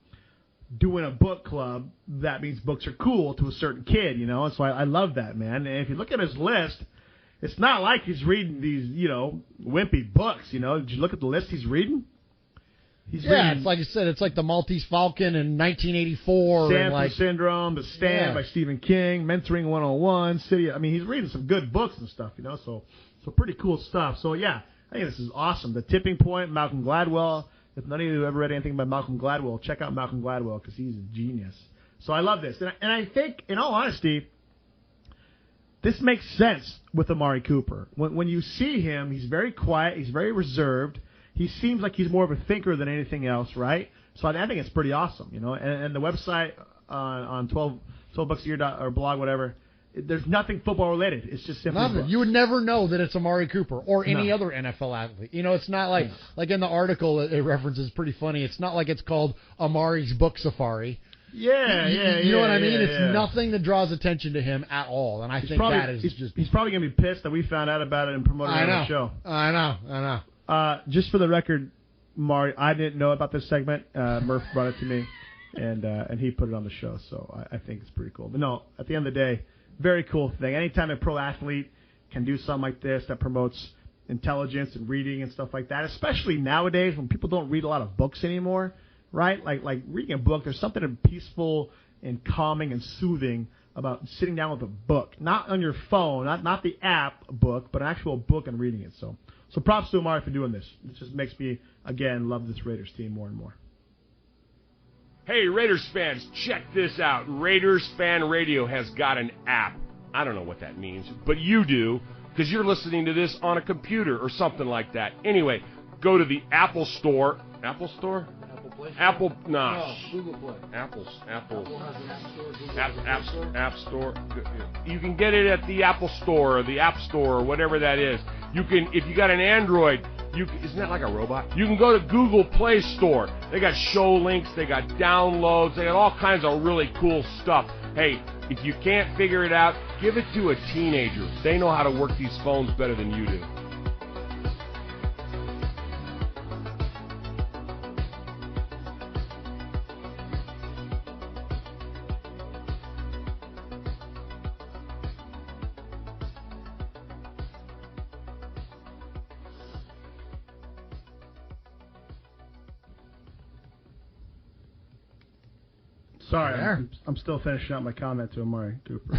doing a book club, that means books are cool to a certain kid, And so I love that, man. And if you look at his list, it's not like he's reading these, wimpy books, Did you look at the list he's reading? It's like I said, it's like the Maltese Falcon in 1984. Stanford Syndrome, The Stand by Stephen King, Mentoring 101, City. I mean, he's reading some good books and stuff, So pretty cool stuff. So, yeah, I think this is awesome. The Tipping Point, Malcolm Gladwell. If none of you have ever read anything by Malcolm Gladwell, check out Malcolm Gladwell because he's a genius. So I love this. And I think, in all honesty, this makes sense with Amari Cooper. When you see him, he's very quiet. He's very reserved. He seems like he's more of a thinker than anything else, right? So I think it's pretty awesome, And the website on 12 bucks a year or blog, whatever, there's nothing football related. It's just simply nothing. books. You would never know that it's Amari Cooper or any other NFL athlete. It's not like in the article it references pretty funny. It's not like it's called Amari's Book Safari. You know what I mean? It's nothing that draws attention to him at all, and he's probably going to be pissed that we found out about it and promoted it on the show. I know. Just for the record, Mari, I didn't know about this segment. Murf brought it to me, and he put it on the show, so I think it's pretty cool. But no, at the end of the day, very cool thing. Anytime a pro athlete can do something like this that promotes intelligence and reading and stuff like that, especially nowadays when people don't read a lot of books anymore, right? Like reading a book, there's something peaceful and calming and soothing about sitting down with a book, not on your phone, not the app book, but an actual book and reading it. So props to Amari for doing this. It just makes me, again, love this Raiders team more and more. Hey, Raiders fans, check this out. Raiders Fan Radio has got an app. I don't know what that means, but you do, because you're listening to this on a computer or something like that. Anyway, go to the Apple Store. Apple Store? Apple, no, Google Play. Apple has an App Store. You can get it at the Apple Store or the App Store or whatever that is. You can, if you got an Android, isn't that like a robot? You can go to Google Play Store. They got show links, they got downloads, they got all kinds of really cool stuff. Hey, if you can't figure it out, give it to a teenager. They know how to work these phones better than you do. Sorry, I'm still finishing up my comment to Amari Cooper.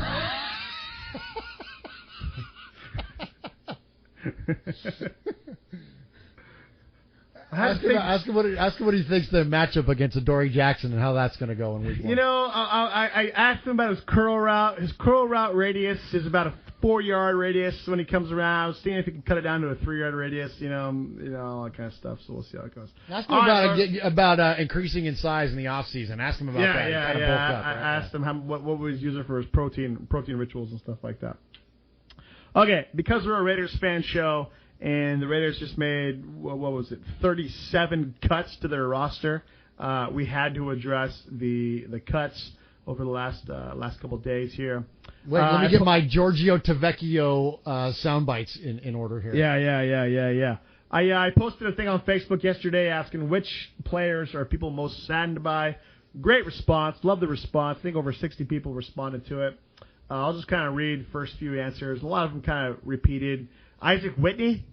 Ask him what he thinks the matchup against Adoree Jackson and how that's going to go in week 1. I asked him about his curl route. His curl route radius is about a 4-yard radius when he comes around, seeing if he can cut it down to a 3-yard radius, all that kind of stuff. So we'll see how it goes. Ask him about increasing in size in the off season. Ask him about that. I asked him what was he using for his protein rituals and stuff like that. Okay, because we're a Raiders fan show, and the Raiders just made 37 cuts to their roster. We had to address the cuts over the last couple of days here. Wait, let me get my Giorgio Tavecchio sound bites in order here. Yeah. I posted a thing on Facebook yesterday asking which players are people most saddened by. Great response. Love the response. I think over 60 people responded to it. I'll just kind of read the first few answers. A lot of them kind of repeated. Isaac Whitney.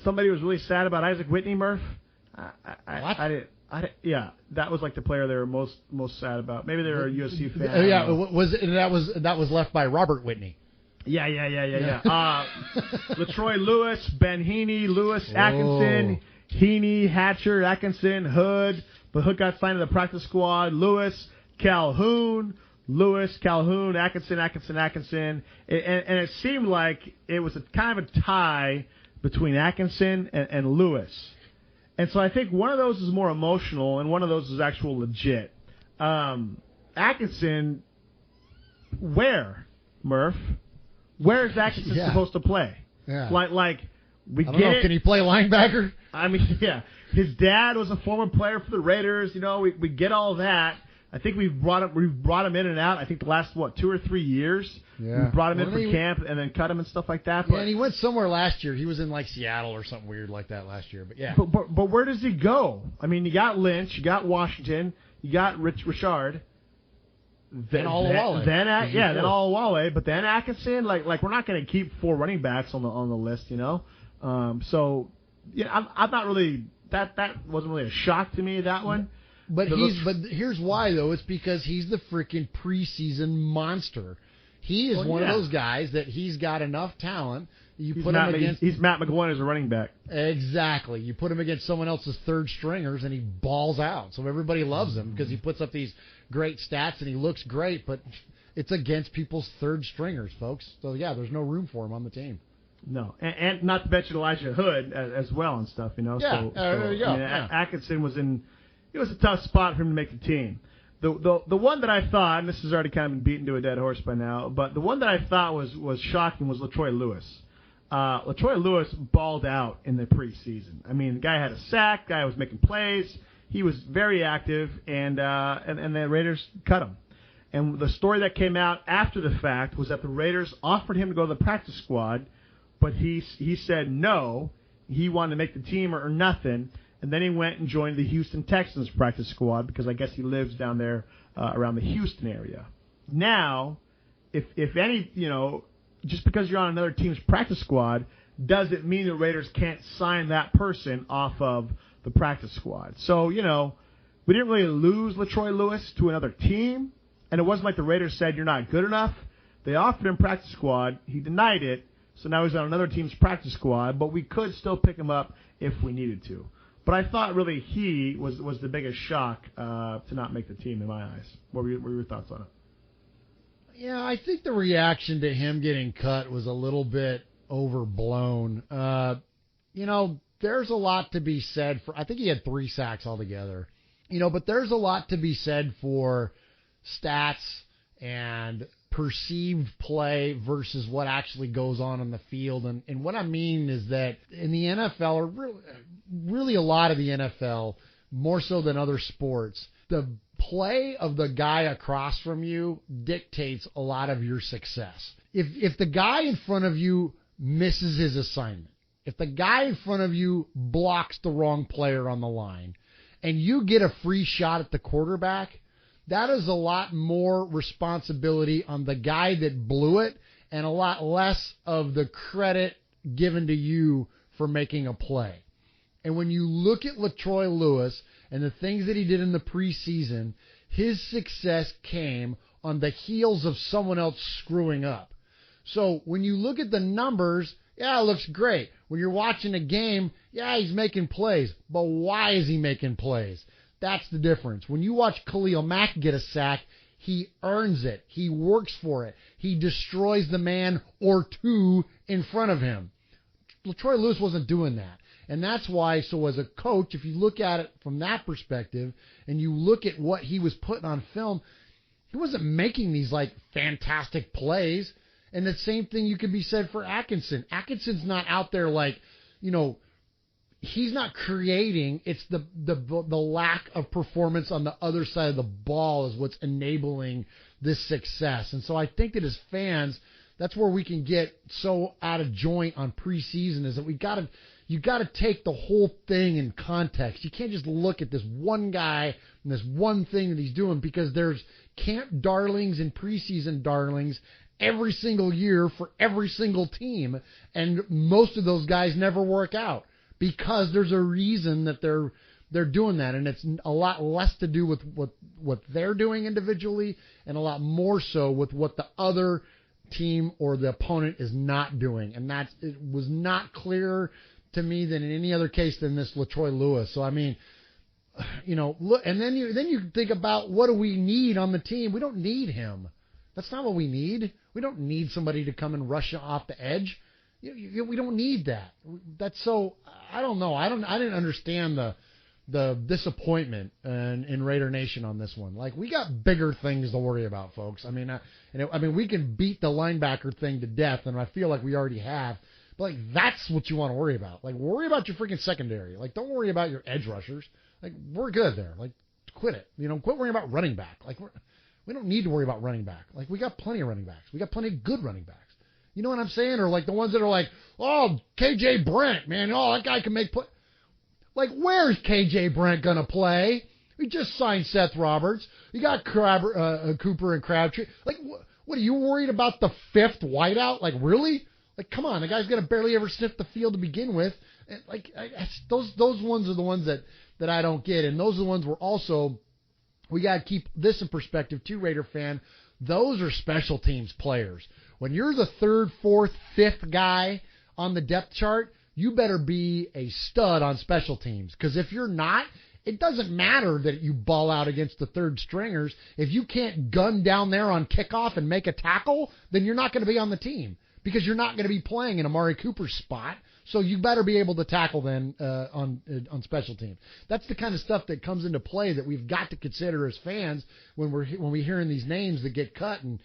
Somebody was really sad about Isaac Whitney, Murf. Yeah, that was like the player they were most sad about. Maybe they were a UFC fan. Yeah, that was left by Robert Whitney. Yeah. LaTroy Lewis, Ben Heaney, Lewis, Atkinson, Heaney, Hatcher, Atkinson, Hood. But Hood got signed to the practice squad. Lewis, Calhoun, Atkinson. And it seemed like it was a kind of a tie between Atkinson and Lewis. And so I think one of those is more emotional and one of those is actual legit. Atkinson, where, Murf? Where is Atkinson supposed to play? Yeah. Like we I get don't know, it. Can he play linebacker? I mean, yeah. His dad was a former player for the Raiders. We get all that. I think we've brought him in and out. I think the last 2 or 3 years. Yeah. We brought him in for camp and then cut him and stuff like that. But, and he went somewhere last year. He was in like Seattle or something weird like that last year. But yeah. But where does he go? I mean, you got Lynch, you got Washington, you got Richard. Then Olawale. Then Olawale. But then Atkinson. Like we're not going to keep 4 running backs on the list. So I'm not really. That wasn't really a shock to me, that one. But here's why though. It's because he's the freaking preseason monster. He is one of those guys that he's got enough talent. He's Matt McGloin as a running back. Exactly. You put him against someone else's third stringers and he balls out. So everybody loves him because he puts up these great stats and he looks great. But it's against people's third stringers, folks. So yeah, there's no room for him on the team. No, and not to mention Elijah Hood as well and stuff, Yeah, there you go. I mean, Atkinson was it was a tough spot for him to make the team. The one that I thought, and this has already kind of been beaten to a dead horse by now, but the one that I thought was shocking was LaTroy Lewis. LaTroy Lewis balled out in the preseason. I mean, the guy had a sack, guy was making plays, he was very active, and the Raiders cut him. And the story that came out after the fact was that the Raiders offered him to go to the practice squad, but he said no. He wanted to make the team or nothing, and then he went and joined the Houston Texans practice squad because I guess he lives down there around the Houston area. Now, if any, just because you're on another team's practice squad doesn't mean the Raiders can't sign that person off of the practice squad. So, we didn't really lose LaTroy Lewis to another team, and it wasn't like the Raiders said you're not good enough. They offered him practice squad. He denied it. So now he's on another team's practice squad, but we could still pick him up if we needed to. But I thought really he was the biggest shock to not make the team in my eyes. What were your thoughts on it? Yeah, I think the reaction to him getting cut was a little bit overblown. There's a lot to be said for. I think he had 3 sacks altogether. But there's a lot to be said for stats and perceived play versus what actually goes on the field. And what I mean is that in the NFL, or really a lot of the NFL, more so than other sports, the play of the guy across from you dictates a lot of your success. If the guy in front of you misses his assignment, if the guy in front of you blocks the wrong player on the line, and you get a free shot at the quarterback, that is a lot more responsibility on the guy that blew it and a lot less of the credit given to you for making a play. And when you look at LaTroy Lewis and the things that he did in the preseason, his success came on the heels of someone else screwing up. So when you look at the numbers, yeah, it looks great. When you're watching a game, yeah, he's making plays. But why is he making plays? That's the difference. When you watch Khalil Mack get a sack, He earns it. He works for it. He destroys the man or two in front of him. LaTroy Lewis wasn't doing that. And that's why, so as a coach, if you look at it from that perspective and you look at what he was putting on film, he wasn't making these like fantastic plays. And the same thing you could be said for Atkinson. Atkinson's not out there like, he's not creating. It's the lack of performance on the other side of the ball is what's enabling this success. And so I think that as fans, that's where we can get so out of joint on preseason is that you got to take the whole thing in context. You can't just look at this one guy and this one thing that he's doing, because there's camp darlings and preseason darlings every single year for every single team, and most of those guys never work out because there's a reason that they're doing that, and it's a lot less to do with what they're doing individually and a lot more so with what the other team or the opponent is not doing. And it was not clearer to me than in any other case than this LaTroy Lewis. So I mean, look, and then you think about, what do we need on the team? We don't need him. That's not what we need. We don't need somebody to come and rush off the edge. We don't need that. That's so, I don't know. I didn't understand the disappointment in Raider Nation on this one. Like, we got bigger things to worry about, folks. I mean, we can beat the linebacker thing to death, and I feel like we already have. But like, that's what you want to worry about. Like, worry about your freaking secondary. Like, don't worry about your edge rushers. Like, we're good there. Like, quit it. Quit worrying about running back. Like, we don't need to worry about running back. Like, we got plenty of running backs. We got plenty of good running backs. You know what I'm saying? Or like the ones that are like, oh, KJ Brent, man, oh, that guy can make play. Like, where's KJ Brent going to play? We just signed Seth Roberts. You got Cooper and Crabtree. Like, what are you worried about the fifth wideout? Like, really? Like, come on, the guy's going to barely ever sniff the field to begin with. And like, those ones are the ones that I don't get. And those are the ones where also we got to keep this in perspective too, Raider fan. Those are special teams players. When you're the third, fourth, fifth guy on the depth chart, you better be a stud on special teams. Because if you're not, it doesn't matter that you ball out against the third stringers. If you can't gun down there on kickoff and make a tackle, then you're not going to be on the team, because you're not going to be playing in Amari Cooper's spot. So you better be able to tackle then on special teams. That's the kind of stuff that comes into play that we've got to consider as fans when we're hearing these names that get cut and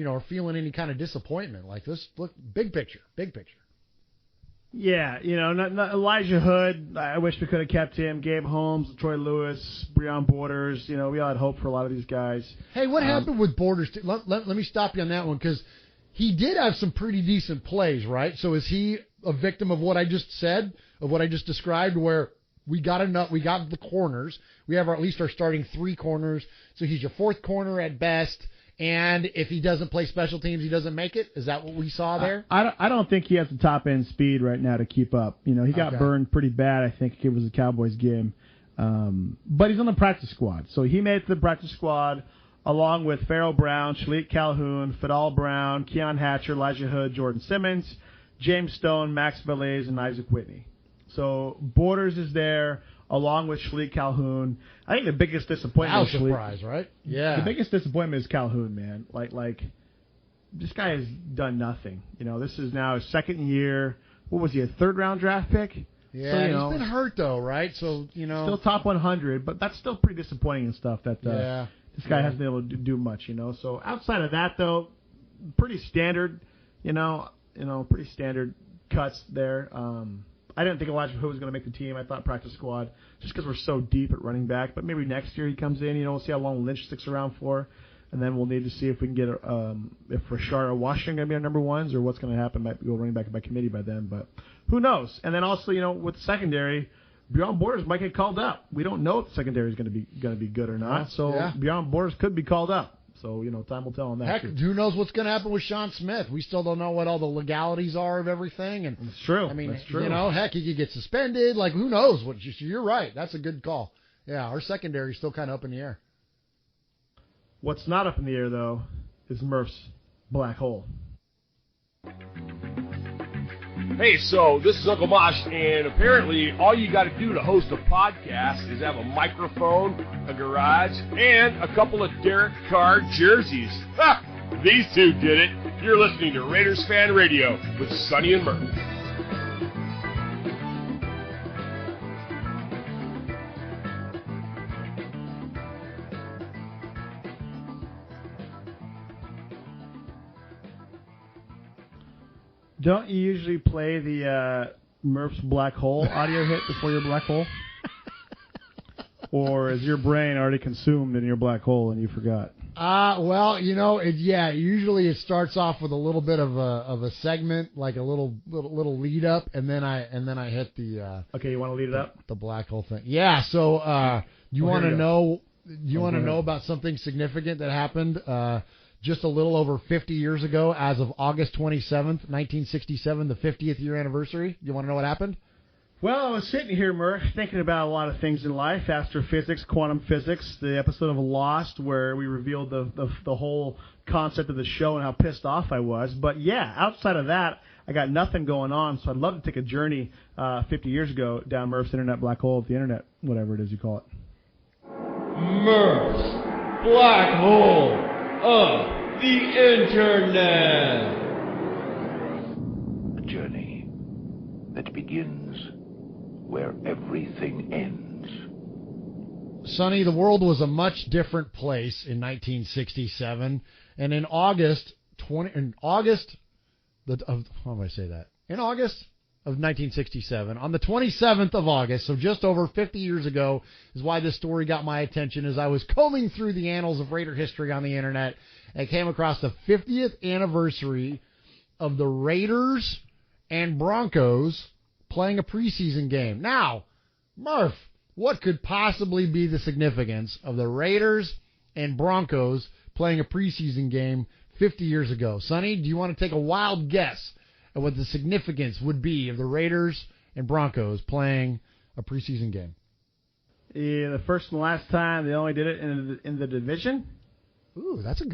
are feeling any kind of disappointment. Like, this, look, big picture. Yeah, not Elijah Hood. I wish we could have kept him. Gabe Holmes, Troy Lewis, Breon Borders. We all had hope for a lot of these guys. Hey, what happened with Borders? Let me stop you on that one, because he did have some pretty decent plays, right? So is he a victim of what I just said, of what I just described, where we got the corners. We have at least our starting three corners. So he's your fourth corner at best. And if he doesn't play special teams, he doesn't make it. Is that what we saw there? I don't think he has the top end speed right now to keep up. He got burned pretty bad. I think it was a Cowboys game. But he's on the practice squad. So he made it to the practice squad along with Farrell Brown, Shalik Calhoun, Fadal Brown, Keon Hatcher, Elijah Hood, Jordan Simmons, James Stone, Max Velez, and Isaac Whitney. So Borders is there along with Shalik Calhoun. I think the biggest disappointment is surprise, right? Yeah. The biggest disappointment is Calhoun, man. Like this guy has done nothing. This is now his second year. What was he, a third-round draft pick? Yeah, so, he's been hurt, though, right? So, Still top 100, but that's still pretty disappointing and stuff that this guy hasn't been able to do much, So outside of that, though, pretty standard, pretty standard cuts there. I didn't think Elijah Hood was going to make the team. I thought practice squad, just because we're so deep at running back. But maybe next year he comes in. We'll see how long Lynch sticks around for. And then we'll need to see if we can get if Rashard or Washington going to be our number ones, or what's going to happen. Might go running back by committee by then, but who knows? And then also, with the secondary, Breon Borders might get called up. We don't know if the secondary is going to be good or not. So Breon Borders could be called up. So time will tell on that. Heck, too. Who knows what's going to happen with Sean Smith? We still don't know what all the legalities are of everything. And it's true. I mean, that's true. Heck, he could get suspended. Like, who knows? You're right. That's a good call. Yeah, our secondary is still kind of up in the air. What's not up in the air, though, is Murf's black hole. Hey, so this is Uncle Mosh, and apparently all you got to do to host a podcast is have a microphone, a garage, and a couple of Derek Carr jerseys. Ha! These two did it. You're listening to Raiders Fan Radio with Sonny and Murf. Don't you usually play the Murf's Black Hole audio hit before your black hole? Or is your brain already consumed in your black hole and you forgot? Well, usually it starts off with a little bit of a segment, like a little lead up, and then I hit the. Okay, you want to lead it up? The black hole thing. Yeah. So you want to know? You want to know about something significant that happened just a little over 50 years ago, as of August 27th, 1967, the 50th year anniversary. You want to know what happened? Well, I was sitting here, Murph, thinking about a lot of things in life, astrophysics, quantum physics, the episode of Lost where we revealed the whole concept of the show and how pissed off I was. But, yeah, outside of that, I got nothing going on, so I'd love to take a journey 50 years ago down Murph's internet black hole of the internet, whatever it is you call it. Murph's Black Hole of the Internet. A journey that begins where everything ends. Sonny, the world was a much different place in 1967, and in August of 1967, on the 27th of August, so just over 50 years ago, is why this story got my attention. As I was combing through the annals of Raider history on the internet, I came across the 50th anniversary of the Raiders and Broncos playing a preseason game. Now, Murph, what could possibly be the significance of the Raiders and Broncos playing a preseason game 50 years ago? Sonny, do you want to take a wild guess at what the significance would be of the Raiders and Broncos playing a preseason game? Yeah, the first and last time they only did it in the division? Ooh, that's a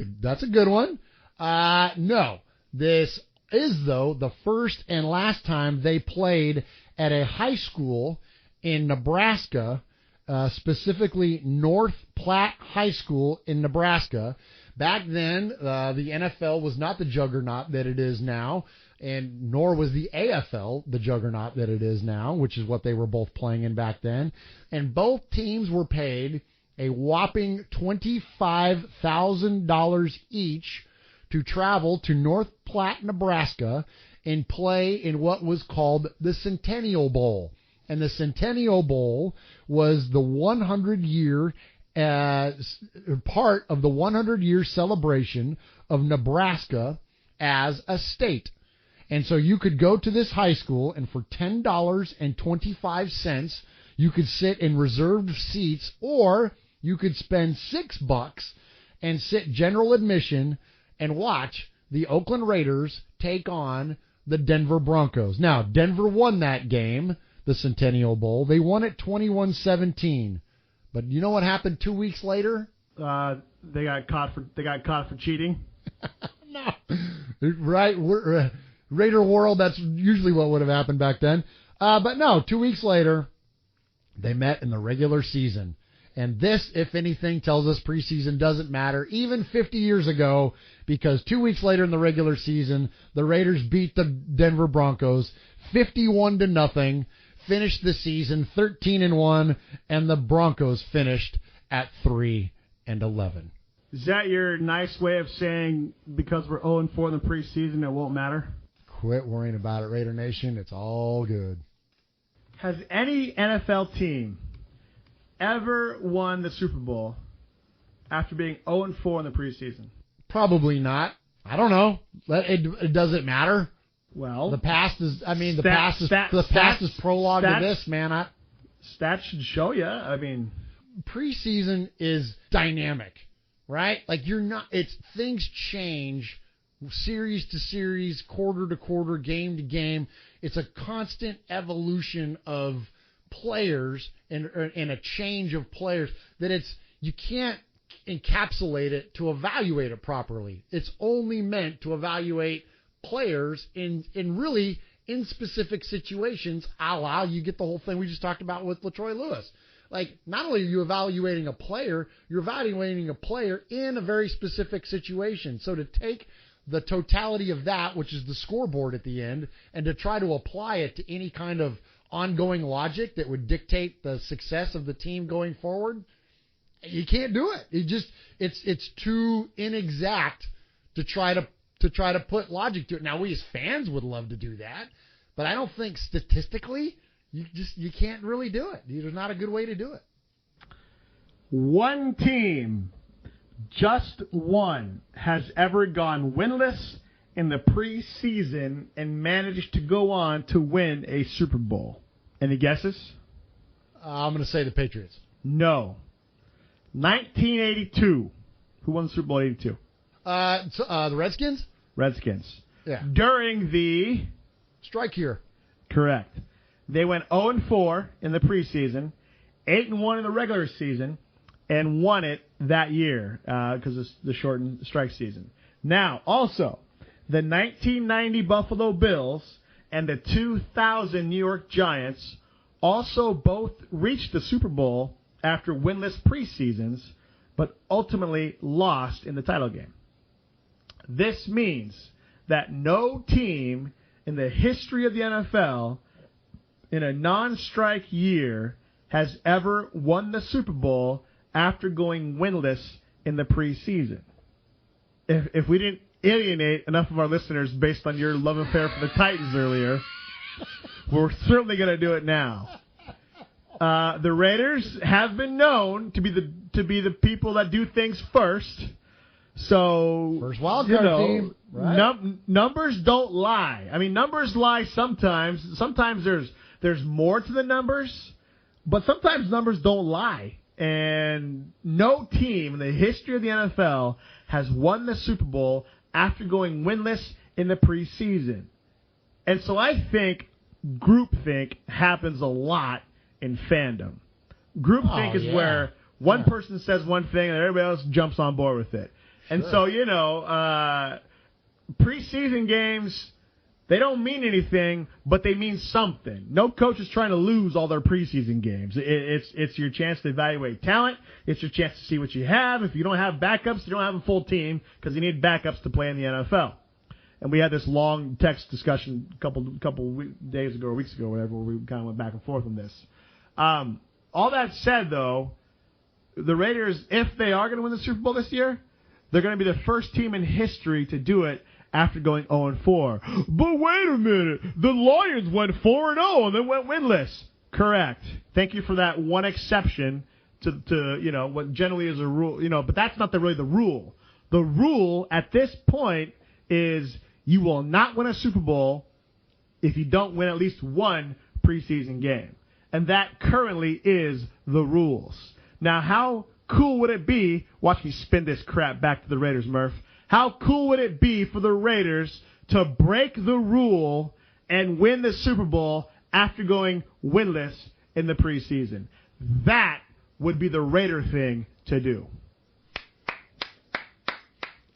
good one. No, this is, though, the first and last time they played at a high school in Nebraska, specifically North Platte High School in Nebraska. Back then, the NFL was not the juggernaut that it is now, and nor was the AFL the juggernaut that it is now, which is what they were both playing in back then. And both teams were paid a whopping $25,000 each to travel to North Platte, Nebraska, and play in what was called the Centennial Bowl. And the Centennial Bowl was the 100-year part of the 100-year celebration of Nebraska as a state. And so you could go to this high school, and for $10.25, you could sit in reserved seats, or you could spend $6 and sit general admission and watch the Oakland Raiders take on the Denver Broncos. Now, Denver won that game, the Centennial Bowl. They won it 21-17. But you know what happened 2 weeks later? They got caught for cheating. No, right? Raider world. That's usually what would have happened back then. But no, 2 weeks later, they met in the regular season. And this, if anything, tells us preseason doesn't matter, even 50 years ago, because 2 weeks later in the regular season, the Raiders beat the Denver Broncos 51-0, finished the season 13-1, and the Broncos finished at 3-11. Is that your nice way of saying because we're 0-4 in the preseason, it won't matter? Quit worrying about it, Raider Nation. It's all good. Has any NFL team ever won the Super Bowl after being 0-4 in the preseason? Probably not. I don't know. It doesn't matter. Well, the past is. I mean, the past is prologue to this, man. Stats should show you. I mean, preseason is dynamic, right? Like things change, series to series, quarter to quarter, game to game. It's a constant evolution of players and a change of players that you can't encapsulate it to evaluate it properly. It's only meant to evaluate players in really in specific situations, a la you get the whole thing we just talked about with LaTroy Lewis. Like, not only are you evaluating a player, you're evaluating a player in a very specific situation. So to take the totality of that, which is the scoreboard at the end, and to try to apply it to any kind of ongoing logic that would dictate the success of the team going forward, you can't do it. It's too inexact to try to put logic to it. Now, we as fans would love to do that, but I don't think statistically you can't really do it. There's not a good way to do it. One team, just one, has ever gone winless in the preseason and managed to go on to win a Super Bowl. Any guesses? I'm going to say the Patriots. No. 1982. Who won the Super Bowl in 82? The Redskins? Redskins. Yeah. During the strike year. Correct. They went 0-4 in the preseason, 8-1 in the regular season, and won it that year because of the shortened strike season. Now, also, the 1990 Buffalo Bills and the 2000 New York Giants also both reached the Super Bowl after winless preseasons, but ultimately lost in the title game. This means that no team in the history of the NFL in a non-strike year has ever won the Super Bowl after going winless in the preseason. If we didn't alienate enough of our listeners based on your love affair for the Titans earlier, we're certainly going to do it now. The Raiders have been known to be the people that do things first. So first wild card team, right? Numbers don't lie. I mean, numbers lie sometimes. Sometimes there's more to the numbers, but sometimes numbers don't lie. And no team in the history of the NFL has won the Super Bowl after going winless in the preseason. And so I think groupthink happens a lot in fandom. Groupthink is where one person says one thing and everybody else jumps on board with it. And so, preseason games, they don't mean anything, but they mean something. No coach is trying to lose all their preseason games. It's your chance to evaluate talent. It's your chance to see what you have. If you don't have backups, you don't have a full team because you need backups to play in the NFL. And we had this long text discussion a couple days ago or weeks ago, whatever, where we kind of went back and forth on this. All that said, though, the Raiders, if they are going to win the Super Bowl this year, they're going to be the first team in history to do it after going 0-4. But wait a minute. The Lions went 4-0 and then went winless. Correct. Thank you for that one exception to what generally is a rule. But that's not really the rule. The rule at this point is you will not win a Super Bowl if you don't win at least one preseason game. And that currently is the rules. Now, how cool would it be? Watch me spin this crap back to the Raiders, Murf. How cool would it be for the Raiders to break the rule and win the Super Bowl after going winless in the preseason? That would be the Raider thing to do.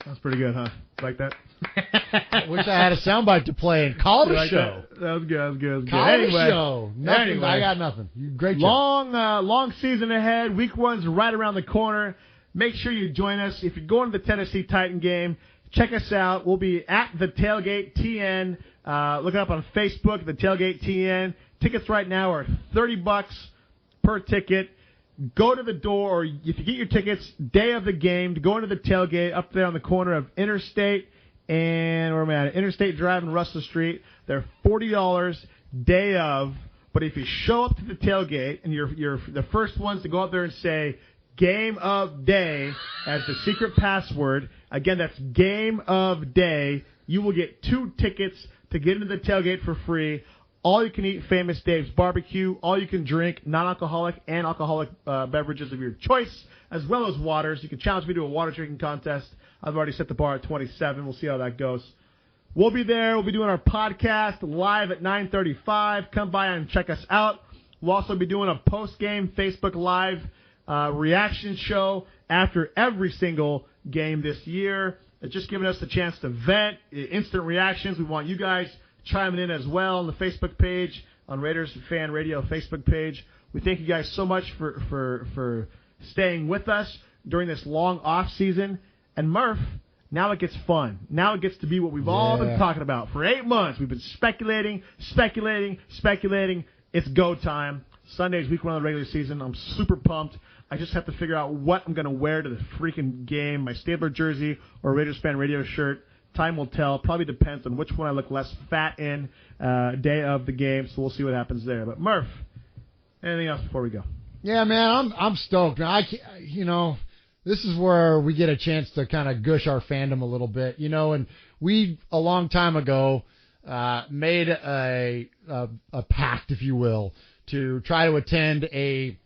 That's pretty good, huh? Like that? I wish I had a soundbite to play and call it a show. That was good. Call it a show. Nothing. I got nothing. Great job. Long season ahead. Week 1's right around the corner. Make sure you join us. If you're going to the Tennessee Titan game, check us out. We'll be at the Tailgate TN. Look it up on Facebook, the Tailgate TN. Tickets right now are $30 per ticket. Go to the door, or if you get your tickets day of the game, to go into the tailgate up there on the corner of Interstate and Interstate Drive and Russell Street. They're $40 day of. But if you show up to the tailgate and you're the first ones to go up there and say Game of Day as the secret password, again, that's Game of Day, you will get 2 tickets to get into the tailgate for free. All you can eat Famous Dave's barbecue. All you can drink non-alcoholic and alcoholic beverages of your choice, as well as waters. You can challenge me to a water drinking contest. I've already set the bar at 27. We'll see how that goes. We'll be there. We'll be doing our podcast live at 9:35. Come by and check us out. We'll also be doing a post-game Facebook Live reaction show after every single game this year. It's just giving us the chance to vent, instant reactions. We want you guys chiming in as well on the Facebook page, on Raiders Fan Radio Facebook page. We thank you guys so much for staying with us during this long off season. And Murph, now it gets fun. Now it gets to be what we've all been talking about for 8 months. We've been speculating. It's go time. Sunday's week 1 of the regular season. I'm super pumped. I just have to figure out what I'm going to wear to the freaking game, my Stabler jersey or Raiders Fan Radio shirt. Time will tell. Probably depends on which one I look less fat in day of the game, so we'll see what happens there. But Murph, anything else before we go? Yeah, man, I'm stoked. This is where we get a chance to kind of gush our fandom a little bit, and we, a long time ago, made a pact, if you will, to try to attend a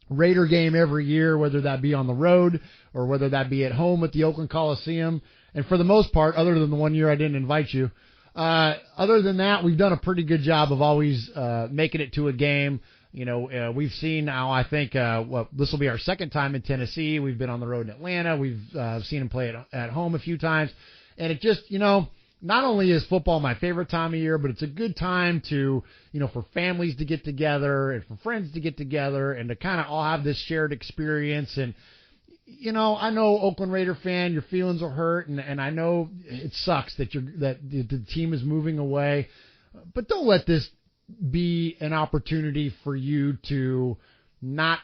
Raider game every year, whether that be on the road or whether that be at home at the Oakland Coliseum. And for the most part, other than the one year I didn't invite you, other than that, we've done a pretty good job of always making it to a game. We've seen now, I think, this will be our second time in Tennessee. We've been on the road in Atlanta. We've seen him play at home a few times. And it just, not only is football my favorite time of year, but it's a good time to, for families to get together and for friends to get together and to kind of all have this shared experience. And, I know Oakland Raider fan, your feelings are hurt, and I know it sucks that the team is moving away, but don't let this be an opportunity for you to not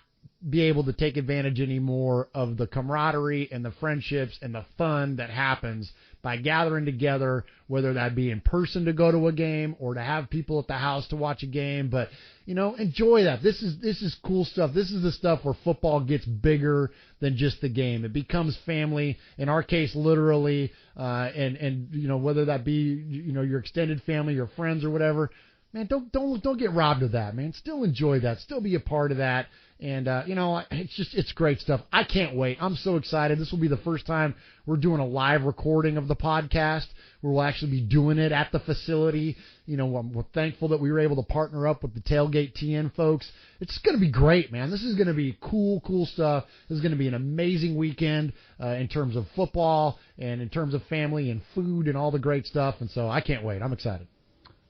be able to take advantage anymore of the camaraderie and the friendships and the fun that happens by gathering together, whether that be in person to go to a game or to have people at the house to watch a game. But, enjoy that. This is cool stuff. This is the stuff where football gets bigger than just the game. It becomes family, in our case, literally, and whether that be, your extended family, your friends or whatever. Man, don't get robbed of that, man. Still enjoy that. Still be a part of that. And, it's great stuff. I can't wait. I'm so excited. This will be the first time we're doing a live recording of the podcast where we'll actually be doing it at the facility. We're thankful that we were able to partner up with the Tailgate TN folks. It's going to be great, man. This is going to be cool stuff. This is going to be an amazing weekend in terms of football and in terms of family and food and all the great stuff. And so I can't wait. I'm excited.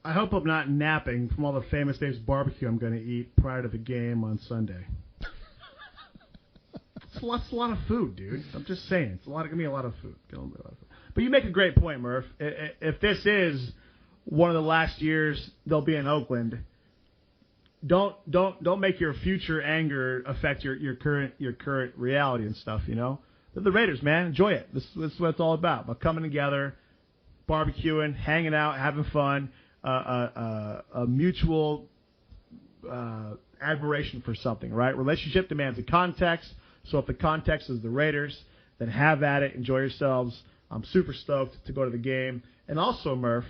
I hope I'm not napping from all the famous Dave's barbecue I'm going to eat prior to the game on Sunday. It's a lot of food, dude. I'm just saying. It's going to be a lot of food. But you make a great point, Murph. If this is one of the last years they'll be in Oakland, don't make your future anger affect your current reality and stuff, They're the Raiders, man. Enjoy it. This is what it's all about coming together, barbecuing, hanging out, having fun. A mutual admiration for something, right? Relationship demands a context. So if the context is the Raiders, then have at it. Enjoy yourselves. I'm super stoked to go to the game. And also, Murph,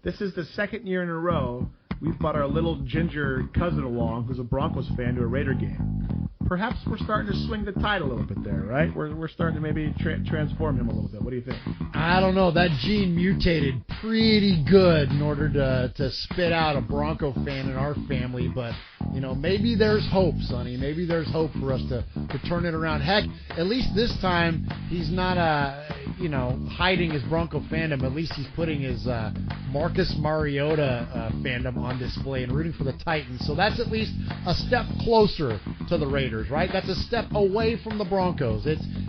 this is the second year in a row we've brought our little ginger cousin along, who's a Broncos fan, to a Raider game. Perhaps we're starting to swing the tide a little bit there, right? We're starting to maybe transform him a little bit. What do you think? I don't know. That gene mutated pretty good in order to spit out a Bronco fan in our family. But, maybe there's hope, Sonny. Maybe there's hope for us to turn it around. Heck, at least this time he's not, hiding his Bronco fandom. At least he's putting his Marcus Mariota fandom on display and rooting for the Titans. So that's at least a step closer to the Raiders, right? That's a step away from the Broncos.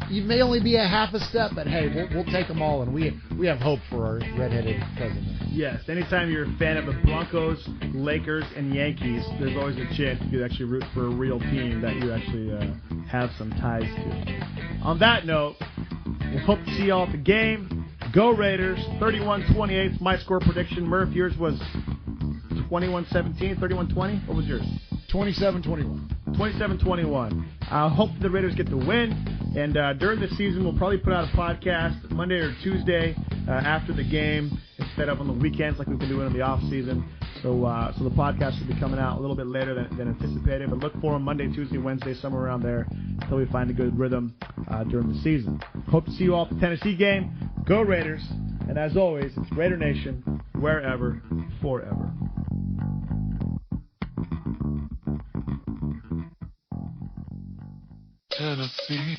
You may only be a half a step, but hey, we'll take them all, and we have hope for our redheaded cousin. Yes, anytime you're a fan of the Broncos, Lakers, and Yankees, there's always a chance you could actually root for a real team that you actually have some ties to. On that note, we'll hope to see you all at the game. Go Raiders, 31-28, my score prediction. Murph, yours was 21-17, 31-20. What was yours? 27-21. 27-21. I hope the Raiders get the win. And during the season, we'll probably put out a podcast Monday or Tuesday after the game instead of on the weekends like we've been doing in the off season. So the podcast will be coming out a little bit later than anticipated. But look for them Monday, Tuesday, Wednesday, somewhere around there until we find a good rhythm during the season. Hope to see you all at the Tennessee game. Go Raiders. And as always, it's Raider Nation, wherever, forever. Tennessee,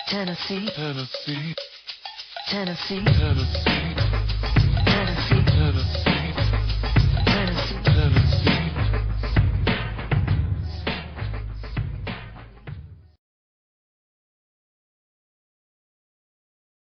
Tennessee, Tennessee, Tennessee, Tennessee.